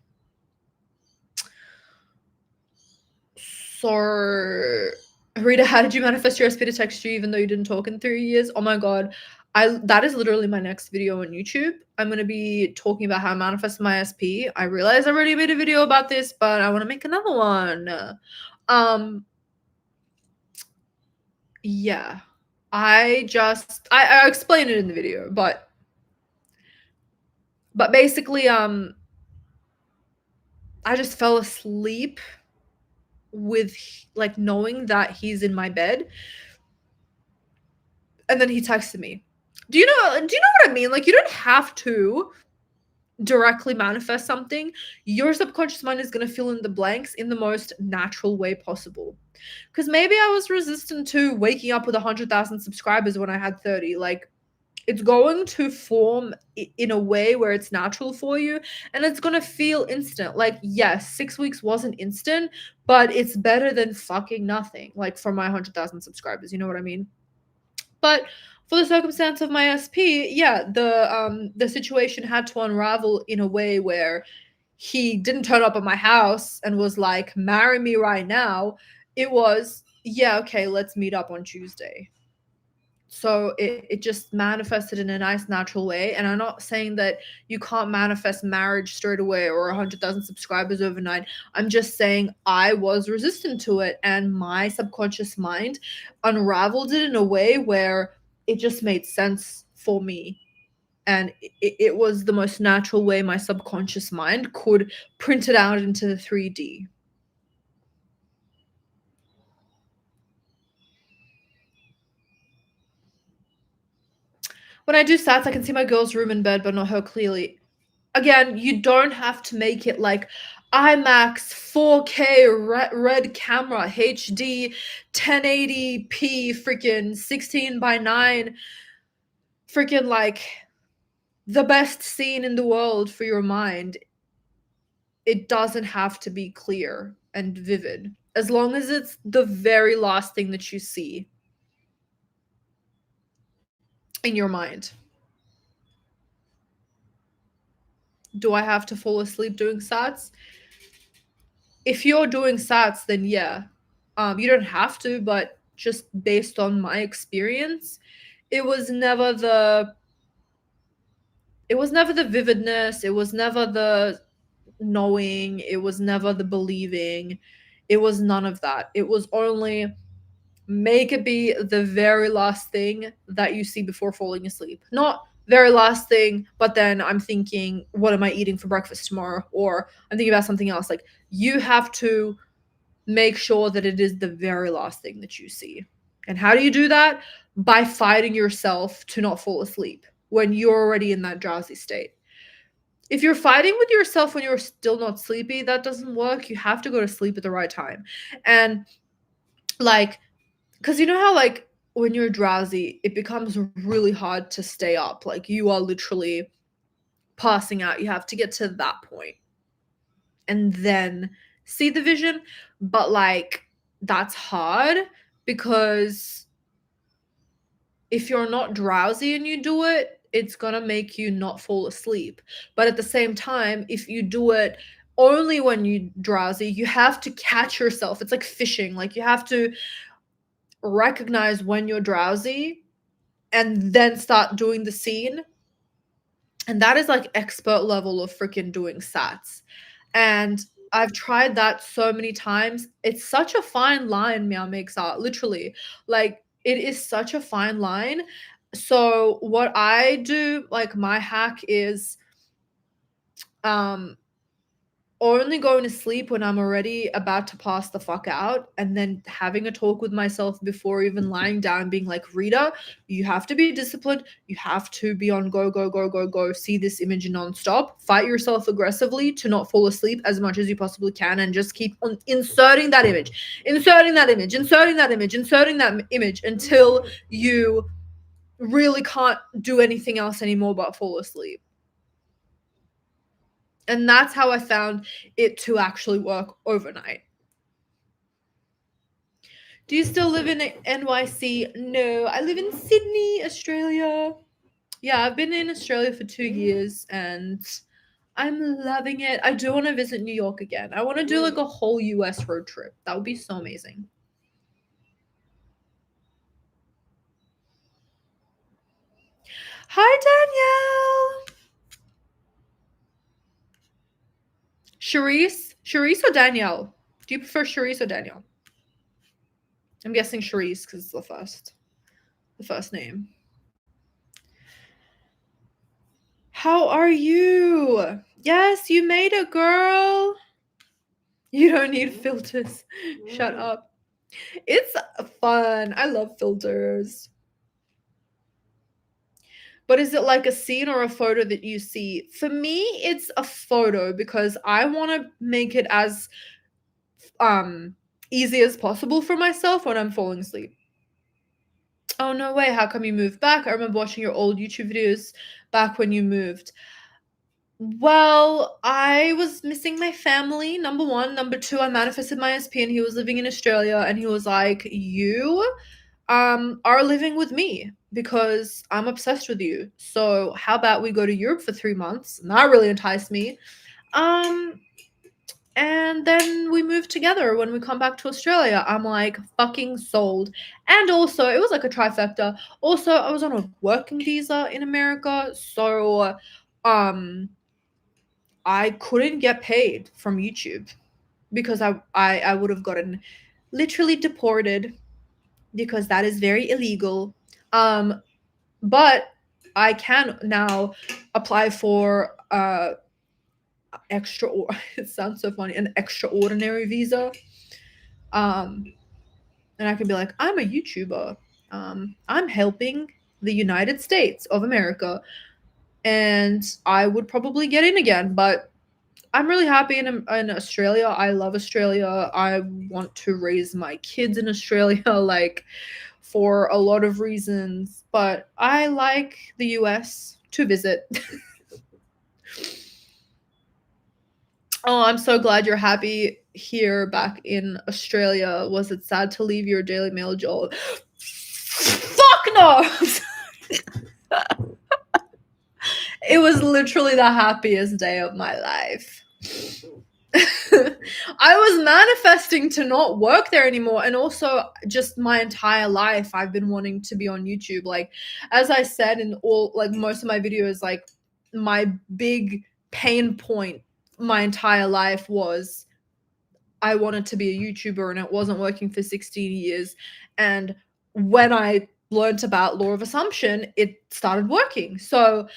So, Rita, how did you manifest your SP to text you even though you didn't talk in 3 years? Oh my god. That is literally my next video on YouTube. I'm going to be talking about how I manifest my SP. I realize I already made a video about this, but I want to make another one. Yeah. I explained it in the video, but basically, I just fell asleep with like knowing that he's in my bed, and then he texted me. Do you know what I mean? Like, you don't have to directly manifest something. Your subconscious mind is going to fill in the blanks in the most natural way possible. Because maybe I was resistant to waking up with 100,000 subscribers when I had 30. Like, it's going to form in a way where it's natural for you, and it's going to feel instant. Like, yes, 6 weeks wasn't instant, but it's better than fucking nothing, like, for my 100,000 subscribers. You know what I mean? But for the circumstance of my SP, yeah, the situation had to unravel in a way where he didn't turn up at my house and was like, marry me right now. It was, yeah, okay, let's meet up on Tuesday. So it just manifested in a nice, natural way. And I'm not saying that you can't manifest marriage straight away or 100,000 subscribers overnight. I'm just saying I was resistant to it, and my subconscious mind unraveled it in a way where it just made sense for me. And it was the most natural way my subconscious mind could print it out into the 3D. When I do stats, I can see my girl's room in bed, but not her clearly. again, you don't have to make it like IMAX 4K red camera HD 1080p freaking 16:9 freaking like the best scene in the world for your mind. It doesn't have to be clear and vivid, as long as it's the very last thing that you see in your mind. Do I have to fall asleep doing sats? If you're doing sats, then yeah. You don't have to, but just based on my experience, it was never the vividness, it was never the knowing, it was never the believing. It was none of that. It was only make it be the very last thing that you see before falling asleep. Not very last thing, but then I'm thinking, what am I eating for breakfast tomorrow? Or I'm thinking about something else. Like, you have to make sure that it is the very last thing that you see. And how do you do that? By fighting yourself to not fall asleep when you're already in that drowsy state. If you're fighting with yourself when you're still not sleepy, that doesn't work. You have to go to sleep at the right time. And like, because you know how like when you're drowsy, it becomes really hard to stay up. Like, you are literally passing out. You have to get to that point and then see the vision. But like, that's hard because if you're not drowsy and you do it, it's gonna make you not fall asleep. But at the same time, if you do it only when you're drowsy, you have to catch yourself. It's like fishing. Like, you have to recognize when you're drowsy and then start doing the scene. And that is like expert level of freaking doing sats. And I've tried that so many times. It's such a fine line, meow makes art, literally. Like, it is such a fine line. So what I do, like, my hack is only going to sleep when I'm already about to pass the fuck out, and then having a talk with myself before even lying down, being like, Rita, you have to be disciplined. You have to be on go, go, go, go, go. See this image nonstop. Fight yourself aggressively to not fall asleep as much as you possibly can, and just keep on inserting that image, inserting that image, inserting that image, inserting that image until you really can't do anything else anymore but fall asleep. And that's how I found it to actually work overnight. Do you still live in NYC? No, I live in Sydney, Australia. Yeah, I've been in Australia for 2 years and I'm loving it. I do want to visit New York again. I want to do like a whole US road trip. That would be so amazing. Hi, Danielle. Charisse or Danielle? Do you prefer Charisse or Danielle? I'm guessing Charisse because it's the first name. How are you? Yes, you made it, girl. You don't need filters. Shut up. It's fun. I love filters. But is it like a scene or a photo that you see? For me, it's a photo because I want to make it as easy as possible for myself when I'm falling asleep. Oh, no way. How come you moved back? I remember watching your old YouTube videos back when you moved. Well, I was missing my family, number one. Number two, I manifested my SP and he was living in Australia and he was like, you are living with me because I'm obsessed with you. So how about we go to Europe for 3 months? And that really enticed me. And then we moved together when we come back to Australia. I'm like fucking sold. And also, it was like a trifecta. Also, I was on a working visa in America, so I couldn't get paid from YouTube because I would have gotten literally deported because that is very illegal. But I can now apply for it sounds so funny, an extraordinary visa. And I can be like, I'm a YouTuber. I'm helping the United States of America. and I would probably get in again. But I'm really happy in Australia. I love Australia. I want to raise my kids in Australia, like, for a lot of reasons. But I like the US to visit. Oh, I'm so glad you're happy here back in Australia. Was it sad to leave your Daily Mail job? Fuck no! It was literally the happiest day of my life. I was manifesting to not work there anymore, and also just my entire life I've been wanting to be on YouTube. Like, as I said in all, like, most of my videos, like, my big pain point my entire life was I wanted to be a YouTuber, and it wasn't working for 16 years. And when I learned about law of assumption, it started working. So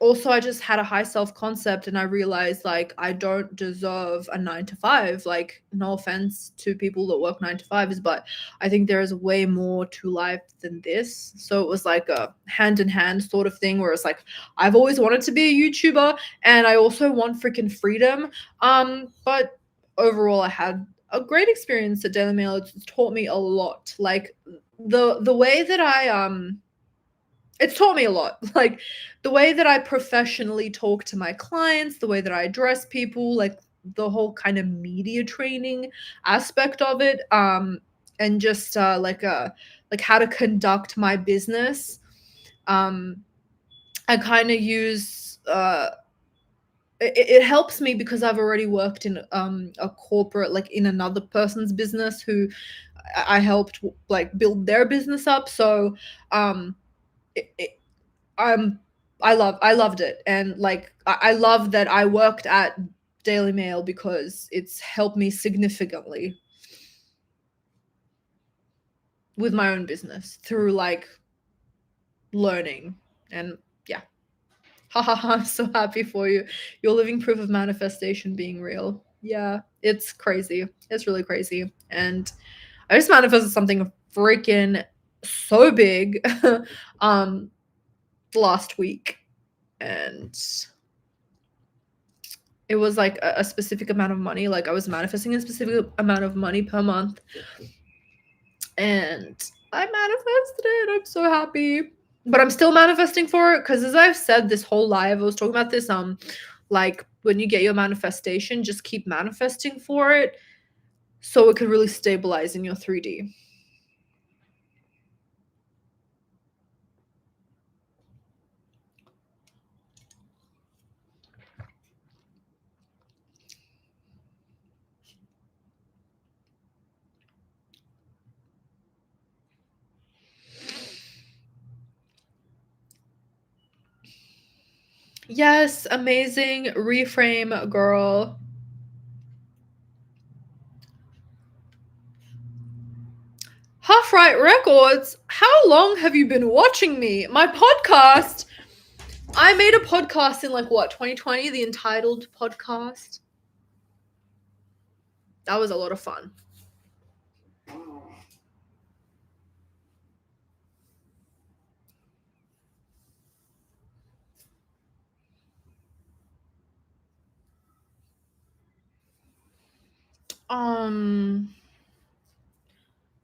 also, I just had a high self-concept, and I realized, like, I don't deserve a 9 to 5. Like, no offense to people that work 9 to 5s, but I think there is way more to life than this. So it was like a hand-in-hand sort of thing, where it's like, I've always wanted to be a YouTuber, and I also want freaking freedom. But overall, I had a great experience at Daily Mail. It's taught me a lot. Like, the way that it's taught me a lot. Like, the way that I professionally talk to my clients, the way that I address people, like, the whole kind of media training aspect of it, and just like how to conduct my business. I kind of use it helps me because I've already worked in a corporate, like, in another person's business who I helped, like, build their business up. So it, I loved it, and, like, I love that I worked at Daily Mail because it's helped me significantly with my own business through, like, learning. And yeah, haha, I'm so happy for you. You're living proof of manifestation being real. Yeah, it's crazy. It's really crazy. And I just manifested something freaking so big last week, and it was like a specific amount of money. Like, I was manifesting a specific amount of money per month, and I manifested it. I'm so happy. But I'm still manifesting for it, because as I've said this whole live, I was talking about this, like, when you get your manifestation, just keep manifesting for it so it could really stabilize in your 3D. Yes, amazing reframe, girl. Half Right Records, how long have you been watching me? My podcast. I made a podcast in, like, what, 2020, the Entitled podcast. That was a lot of fun.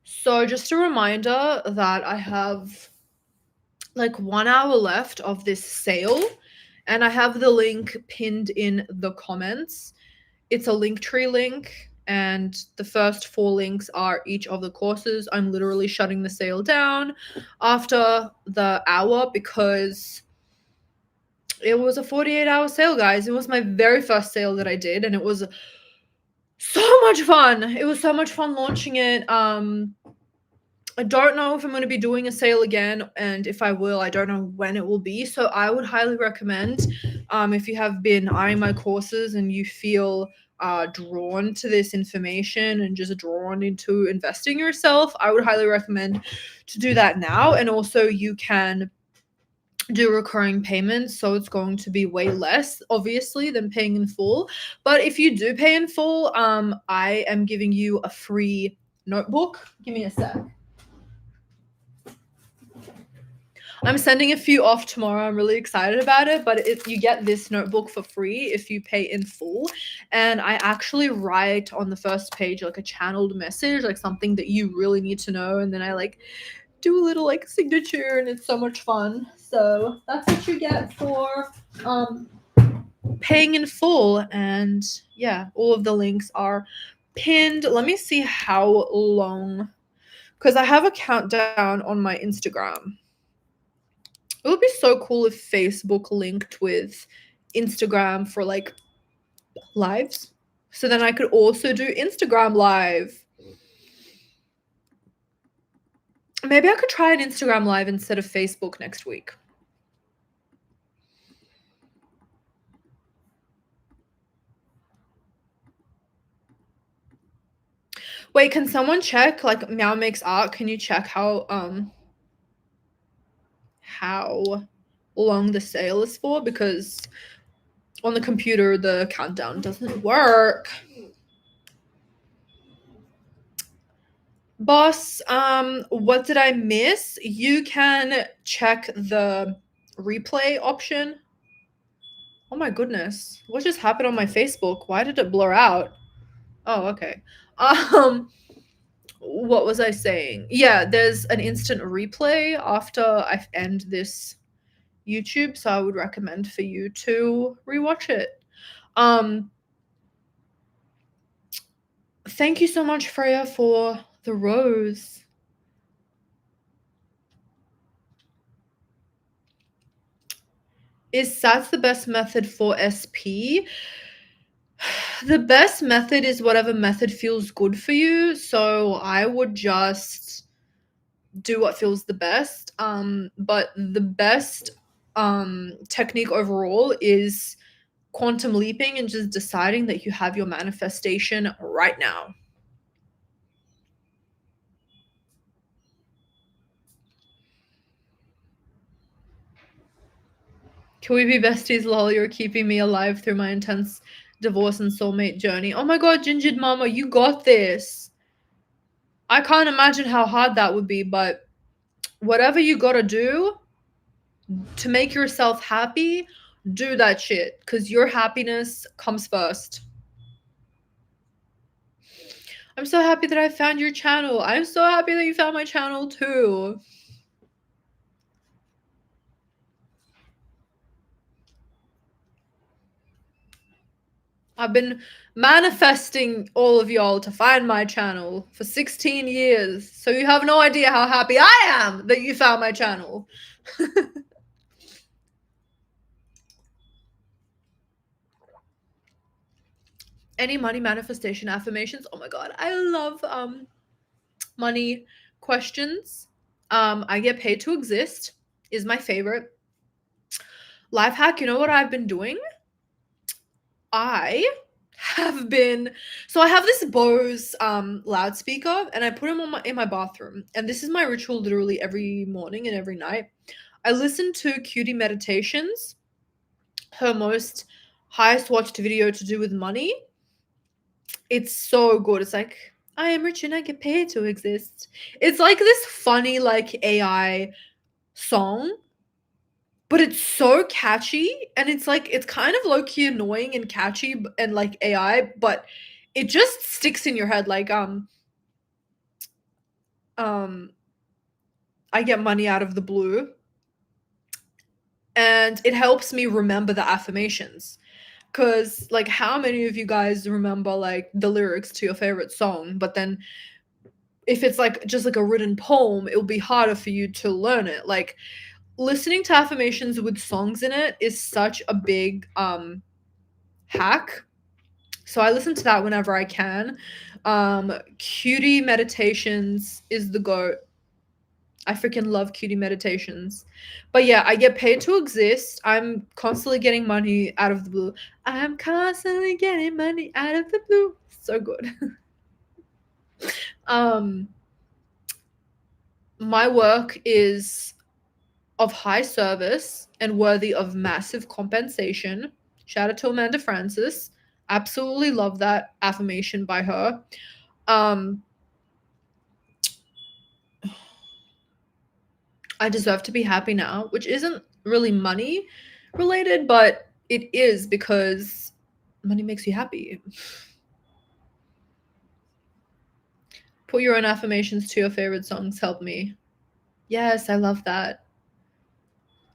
So just a reminder that I have, like, 1 hour left of this sale, and I have the link pinned in the comments. It's a Linktree link, and the first 4 links are each of the courses. I'm literally shutting the sale down after the hour because it was a 48-hour sale, guys. It was my very first sale that I did, and it was so much fun. It was so much fun launching it. I don't know if I'm going to be doing a sale again, and if I will, I don't know when it will be. So I would highly recommend, if you have been eyeing my courses and you feel drawn to this information and just drawn into investing yourself, I would highly recommend to do that now. And also, you can do recurring payments, so it's going to be way less, obviously, than paying in full. But if you do pay in full, I am giving you a free notebook. Give me a sec. I'm sending a few off tomorrow. I'm really excited about it, but you get this notebook for free if you pay in full. And I actually write on the first page like a channeled message, like something that you really need to know, and then I like do a little like signature, and it's so much fun. So that's what you get for paying in full. And yeah, all of the links are pinned. Let me see how long, because I have a countdown on my Instagram. It would be so cool if Facebook linked with Instagram for like lives. So then I could also do Instagram live. Maybe I could try an Instagram live instead of Facebook next week. Wait, can someone check, like Meow Makes Art, can you check how long the sale is for? Because on the computer the countdown doesn't work. Boss, what did I miss? You can check the replay option. Oh my goodness. What just happened on my Facebook? Why did it blur out? Oh, okay. What was I saying? Yeah, there's an instant replay after I end this YouTube, so I would recommend for you to rewatch it. Thank you so much, Freya, for the rose. Is SATS the best method for SP? The best method is whatever method feels good for you. So I would just do what feels the best. But the best technique overall is quantum leaping and just deciding that you have your manifestation right now. Can we be besties, lol? You're keeping me alive through my intense divorce and soulmate journey. Oh my god, Gingered Mama, you got this. I can't imagine how hard that would be, but whatever you gotta do to make yourself happy, do that shit, because your happiness comes first. I'm so happy that I found your channel. I'm so happy that you found my channel too. I've been manifesting all of y'all to find my channel for 16 years, so you have no idea how happy I am that you found my channel. Any money manifestation affirmations? Oh my god, I love money questions. I get paid to exist is my favorite. Life hack, you know what I've been doing? I have this Bose loudspeaker, and I put him on in my bathroom, and this is my ritual literally every morning and every night. I listen to Cutie Meditations, her most highest watched video to do with money. It's so good. It's like, I am rich and I get paid to exist. It's like this funny like AI song, but it's so catchy, and it's like, it's kind of low-key annoying and catchy and like AI, but it just sticks in your head. Like I get money out of the blue, and it helps me remember the affirmations. Cause like, how many of you guys remember like the lyrics to your favorite song, but then if it's like just like a written poem, it'll be harder for you to learn it. Like, listening to affirmations with songs in it is such a big hack. So I listen to that whenever I can. Cutie Meditations is the GOAT. I freaking love Cutie Meditations. But yeah, I get paid to exist. I'm constantly getting money out of the blue. I'm constantly getting money out of the blue. So good. My work is of high service and worthy of massive compensation. Shout out to Amanda Francis. Absolutely love that affirmation by her. I deserve to be happy now, which isn't really money related, but it is because money makes you happy. Put your own affirmations to your favorite songs. Help me. Yes, I love that.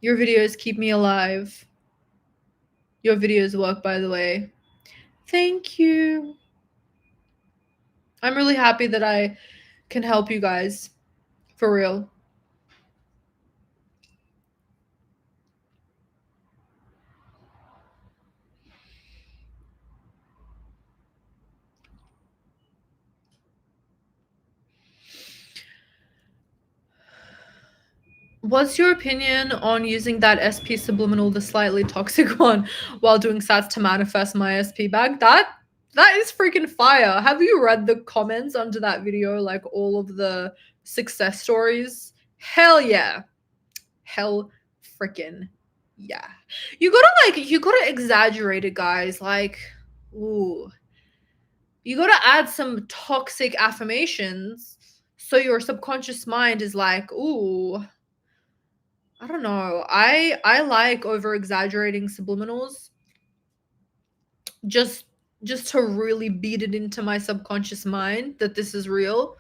Your videos keep me alive. Your videos work, by the way. Thank you. I'm really happy that I can help you guys. For real. What's your opinion on using that SP subliminal, the slightly toxic one, while doing sats to manifest my SP bag? That is freaking fire. Have you read the comments under that video? Like all of the success stories? Hell yeah. Hell freaking yeah. You gotta exaggerate it, guys. Like, ooh. You gotta add some toxic affirmations so your subconscious mind is like, ooh, I don't know. I like over exaggerating subliminals just just to really beat it into my subconscious mind that this is real.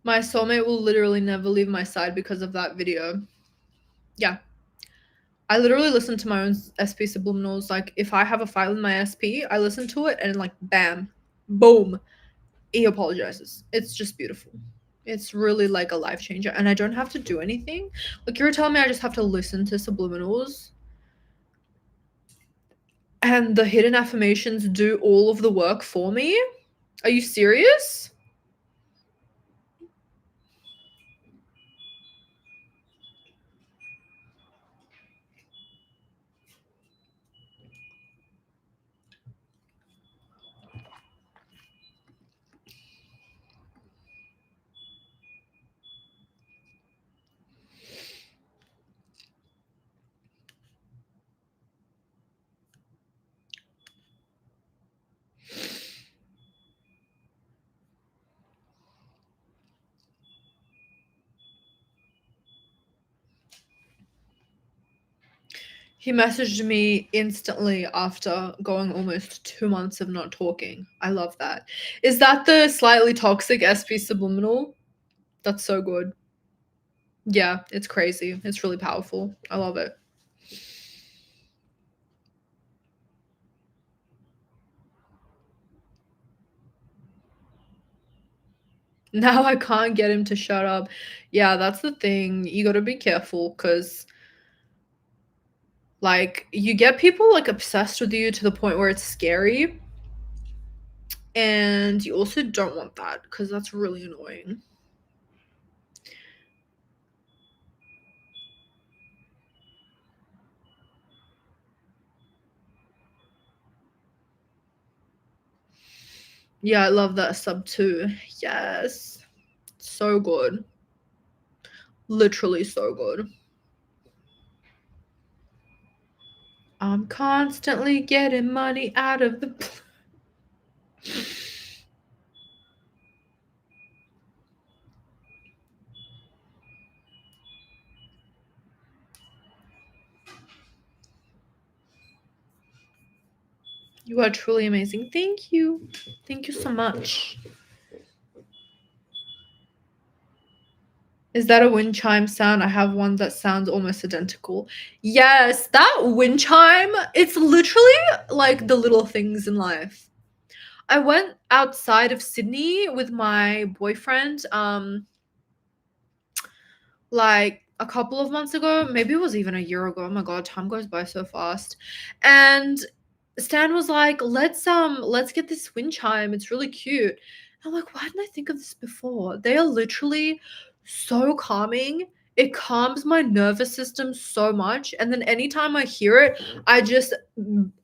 My soulmate will literally never leave my side because of that video. Yeah. I literally listen to my own SP subliminals. Like if I have a fight with my SP, I listen to it and like bam, boom, he apologizes. It's just beautiful. It's really like a life changer, and I don't have to do anything. Like you were telling me, I just have to listen to subliminals, and the hidden affirmations do all of the work for me. Are you serious? He messaged me instantly after going almost 2 months of not talking. I love that. Is that the slightly toxic SP subliminal? That's so good. Yeah, it's crazy. It's really powerful. I love it. Now I can't get him to shut up. Yeah, that's the thing. You gotta be careful because, like, you get people like obsessed with you to the point where it's scary. And you also don't want that because that's really annoying. Yeah, I love that sub too. Yes. So good. Literally so good. I'm constantly getting money out of the. You are truly amazing. Thank you. Thank you so much. Is that a wind chime sound? I have one that sounds almost identical. Yes, that wind chime, it's literally like the little things in life. I went outside of Sydney with my boyfriend like a couple of months ago. Maybe it was even a year ago. Oh my god, time goes by so fast. And Stan was like, let's get this wind chime. It's really cute. I'm like, why didn't I think of this before? They are literally so calming. It calms my nervous system so much. And then anytime I hear it, I just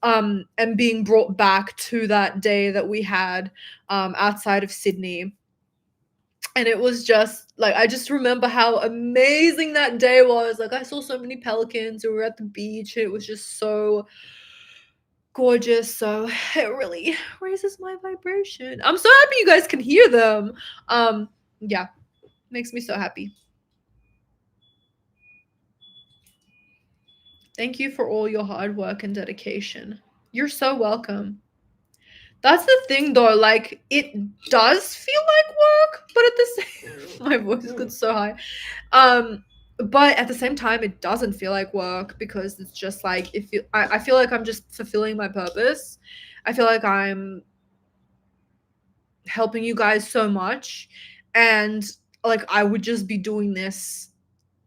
am being brought back to that day that we had outside of Sydney. And it was just like, I just remember how amazing that day was. Like, I saw so many pelicans, and we were at the beach, and it was just so gorgeous. So it really raises my vibration. I'm so happy you guys can hear them. Yeah, makes me so happy. Thank you for all your hard work and dedication. You're so welcome. That's the thing though, like, it does feel like work, but at the same my voice got so high. But at the same time it doesn't feel like work, because it's just like, I feel like I'm just fulfilling my purpose. I feel like I'm helping you guys so much, and like, I would just be doing this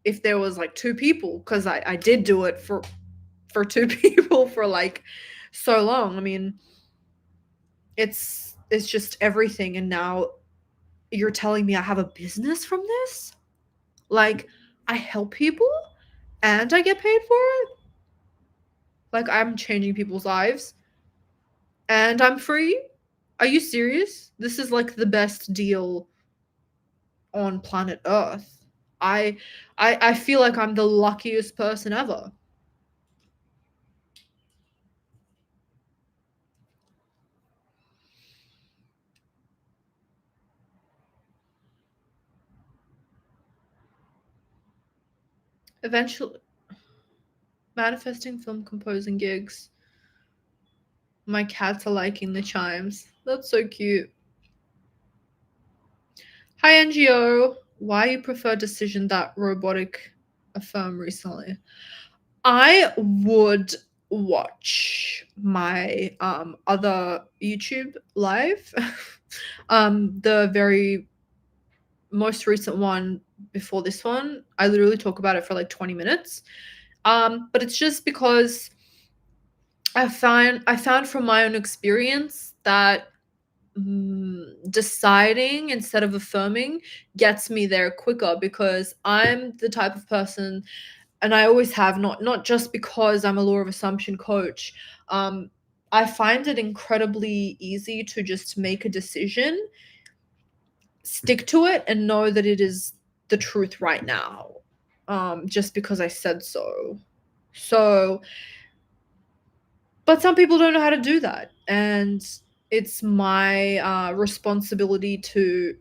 if there was like two people, because I did do it for two people for like so long. I mean, it's just everything, and now you're telling me I have a business from this? Like, I help people and I get paid for it? Like, I'm changing people's lives and I'm free? Are you serious? This is like the best deal on planet Earth. I I feel like I'm the luckiest person ever. Eventually, manifesting film composing gigs. My cats are liking the chimes. That's so cute. Hi NGO. Why you prefer decision that robotic affirm recently? I would watch my other YouTube live. The very most recent one before this one, I literally talk about it for like 20 minutes. But it's just because I found from my own experience that deciding instead of affirming gets me there quicker, because I'm the type of person, and I always have, not just because I'm a law of assumption coach. I find it incredibly easy to just make a decision, stick to it, and know that it is the truth right now, just because I said so. So, but some people don't know how to do that, and it's my responsibility to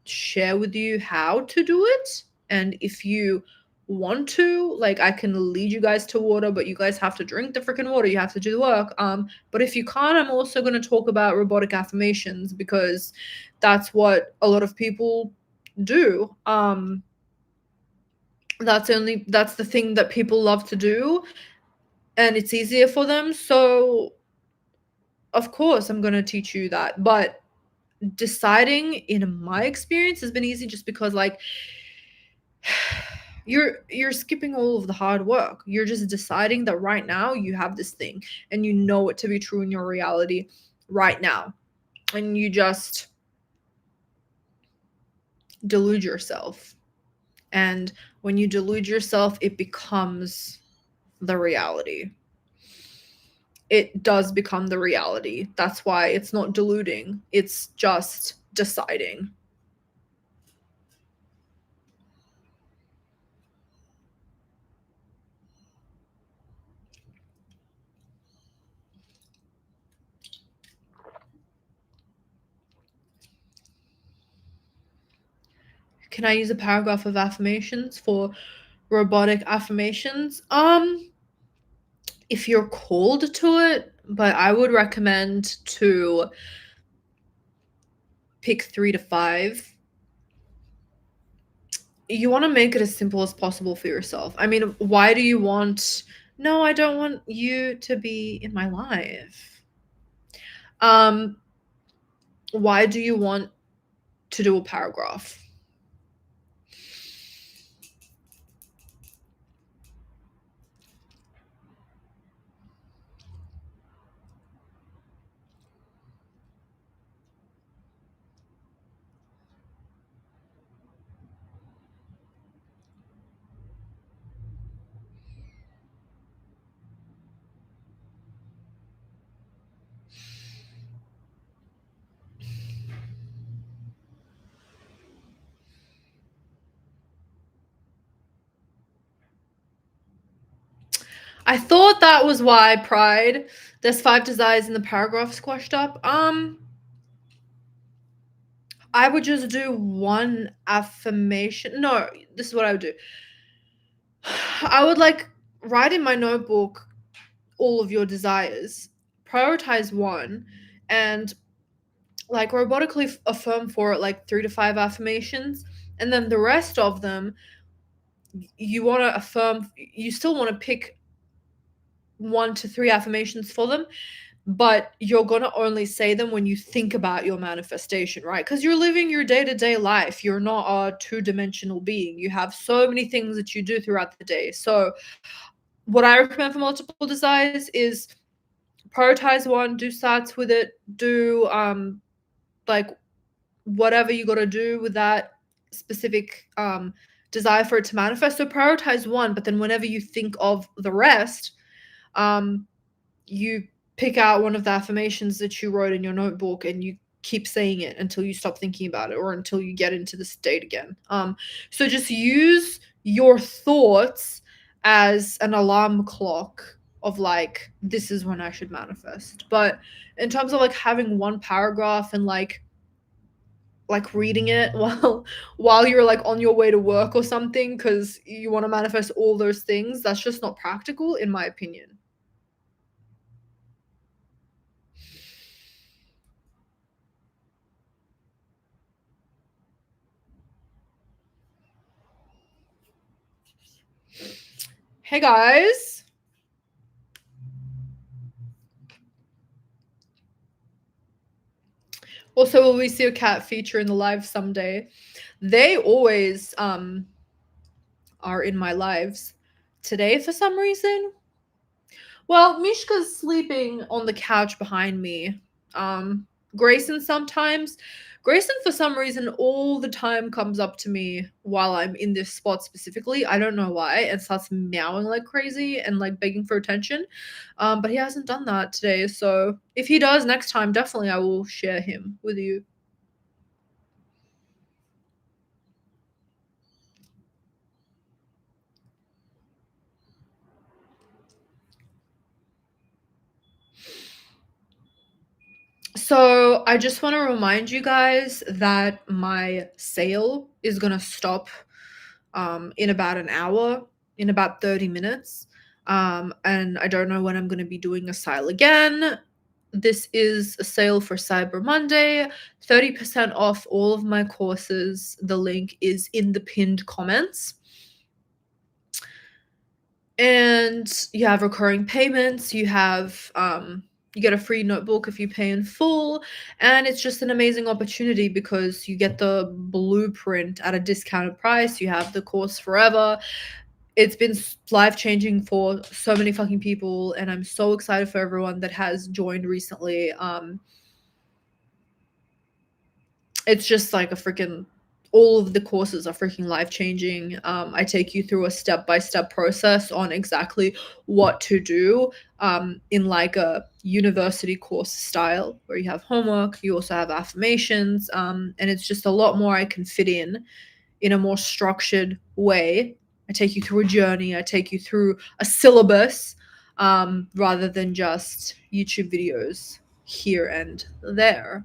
share with you how to do it. And if you want to, like, I can lead you guys to water, but you guys have to drink the freaking water. You have to do the work. But if you can't, I'm also going to talk about robotic affirmations, because that's what a lot of people do. That's the thing that people love to do, and it's easier for them. So of course I'm going to teach you that. But deciding, in my experience, has been easy, just because, like, you're skipping all of the hard work. You're just deciding that right now you have this thing, and you know it to be true in your reality right now, and you just delude yourself. And when you delude yourself, it becomes the reality. It does become the reality. That's why it's not deluding, it's just deciding. Can I use a paragraph of affirmations for robotic affirmations? If you're called to it, but I would recommend to pick 3 to 5. You want to make it as simple as possible for yourself. I mean, why do you want, no, I don't want you to be in my life. Um, why do you want to do a paragraph? I thought that was why Pride. There's 5 desires in the paragraph squashed up. I would just do one affirmation. No, this is what I would do. I would like write in my notebook all of your desires, prioritize one, and like robotically affirm for it like 3 to 5 affirmations, and then the rest of them you want to affirm, you still want to pick 1 to 3 affirmations for them, but you're going to only say them when you think about your manifestation, right? Because you're living your day-to-day life. You're not a two-dimensional being. You have so many things that you do throughout the day. So what I recommend for multiple desires is prioritize one, do stats with it, do like whatever you got to do with that specific desire for it to manifest. So prioritize one, but then whenever you think of the rest, you pick out one of the affirmations that you wrote in your notebook and you keep saying it until you stop thinking about it or until you get into the state again. So just use your thoughts as an alarm clock of like, this is when I should manifest. But in terms of like having one paragraph and like reading it while you're like on your way to work or something because you want to manifest all those things, that's just not practical in my opinion. Hey guys. Also, will we see a cat feature in the live someday? They always are in my lives. Today, for some reason. Well, Mishka's sleeping on the couch behind me. Grayson sometimes. Grayson, for some reason, all the time comes up to me while I'm in this spot specifically. I don't know why, and starts meowing like crazy and like begging for attention. But he hasn't done that today. So if he does next time, definitely I will share him with you. So I just want to remind you guys that my sale is gonna stop in about an hour, in about 30 minutes. And I don't know when I'm gonna be doing a sale again. This is a sale for Cyber Monday, 30% off all of my courses. The link is in the pinned comments. And you have recurring payments, you have you get a free notebook if you pay in full, and it's just an amazing opportunity because you get the blueprint at a discounted price. You have the course forever. It's been life-changing for so many fucking people, and I'm so excited for everyone that has joined recently. It's just like a freaking, all of the courses are freaking life-changing. I take you through a step-by-step process on exactly what to do in like a university course style where you have homework, you also have affirmations, and it's just a lot more I can fit in a more structured way. I take you through a journey, I take you through a syllabus rather than just YouTube videos here and there.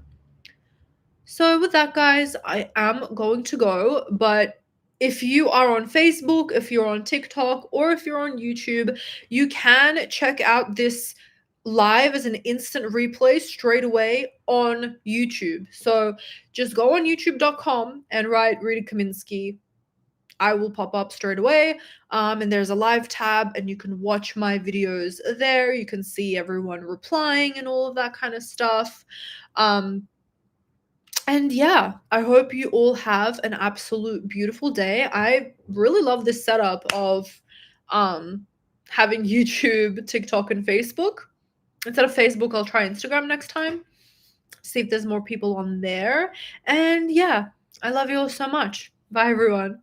So with that, guys, I am going to go, but if you are on Facebook, if you're on TikTok, or if you're on YouTube, you can check out this live as an instant replay straight away on YouTube. So just go on youtube.com and write Rita Kaminski. I will pop up straight away. And there's a live tab, and you can watch my videos there. You can see everyone replying and all of that kind of stuff. And yeah, I hope you all have an absolute beautiful day. I really love this setup of having YouTube, TikTok, and Facebook. Instead of Facebook, I'll try Instagram next time. See if there's more people on there. And yeah, I love you all so much. Bye, everyone.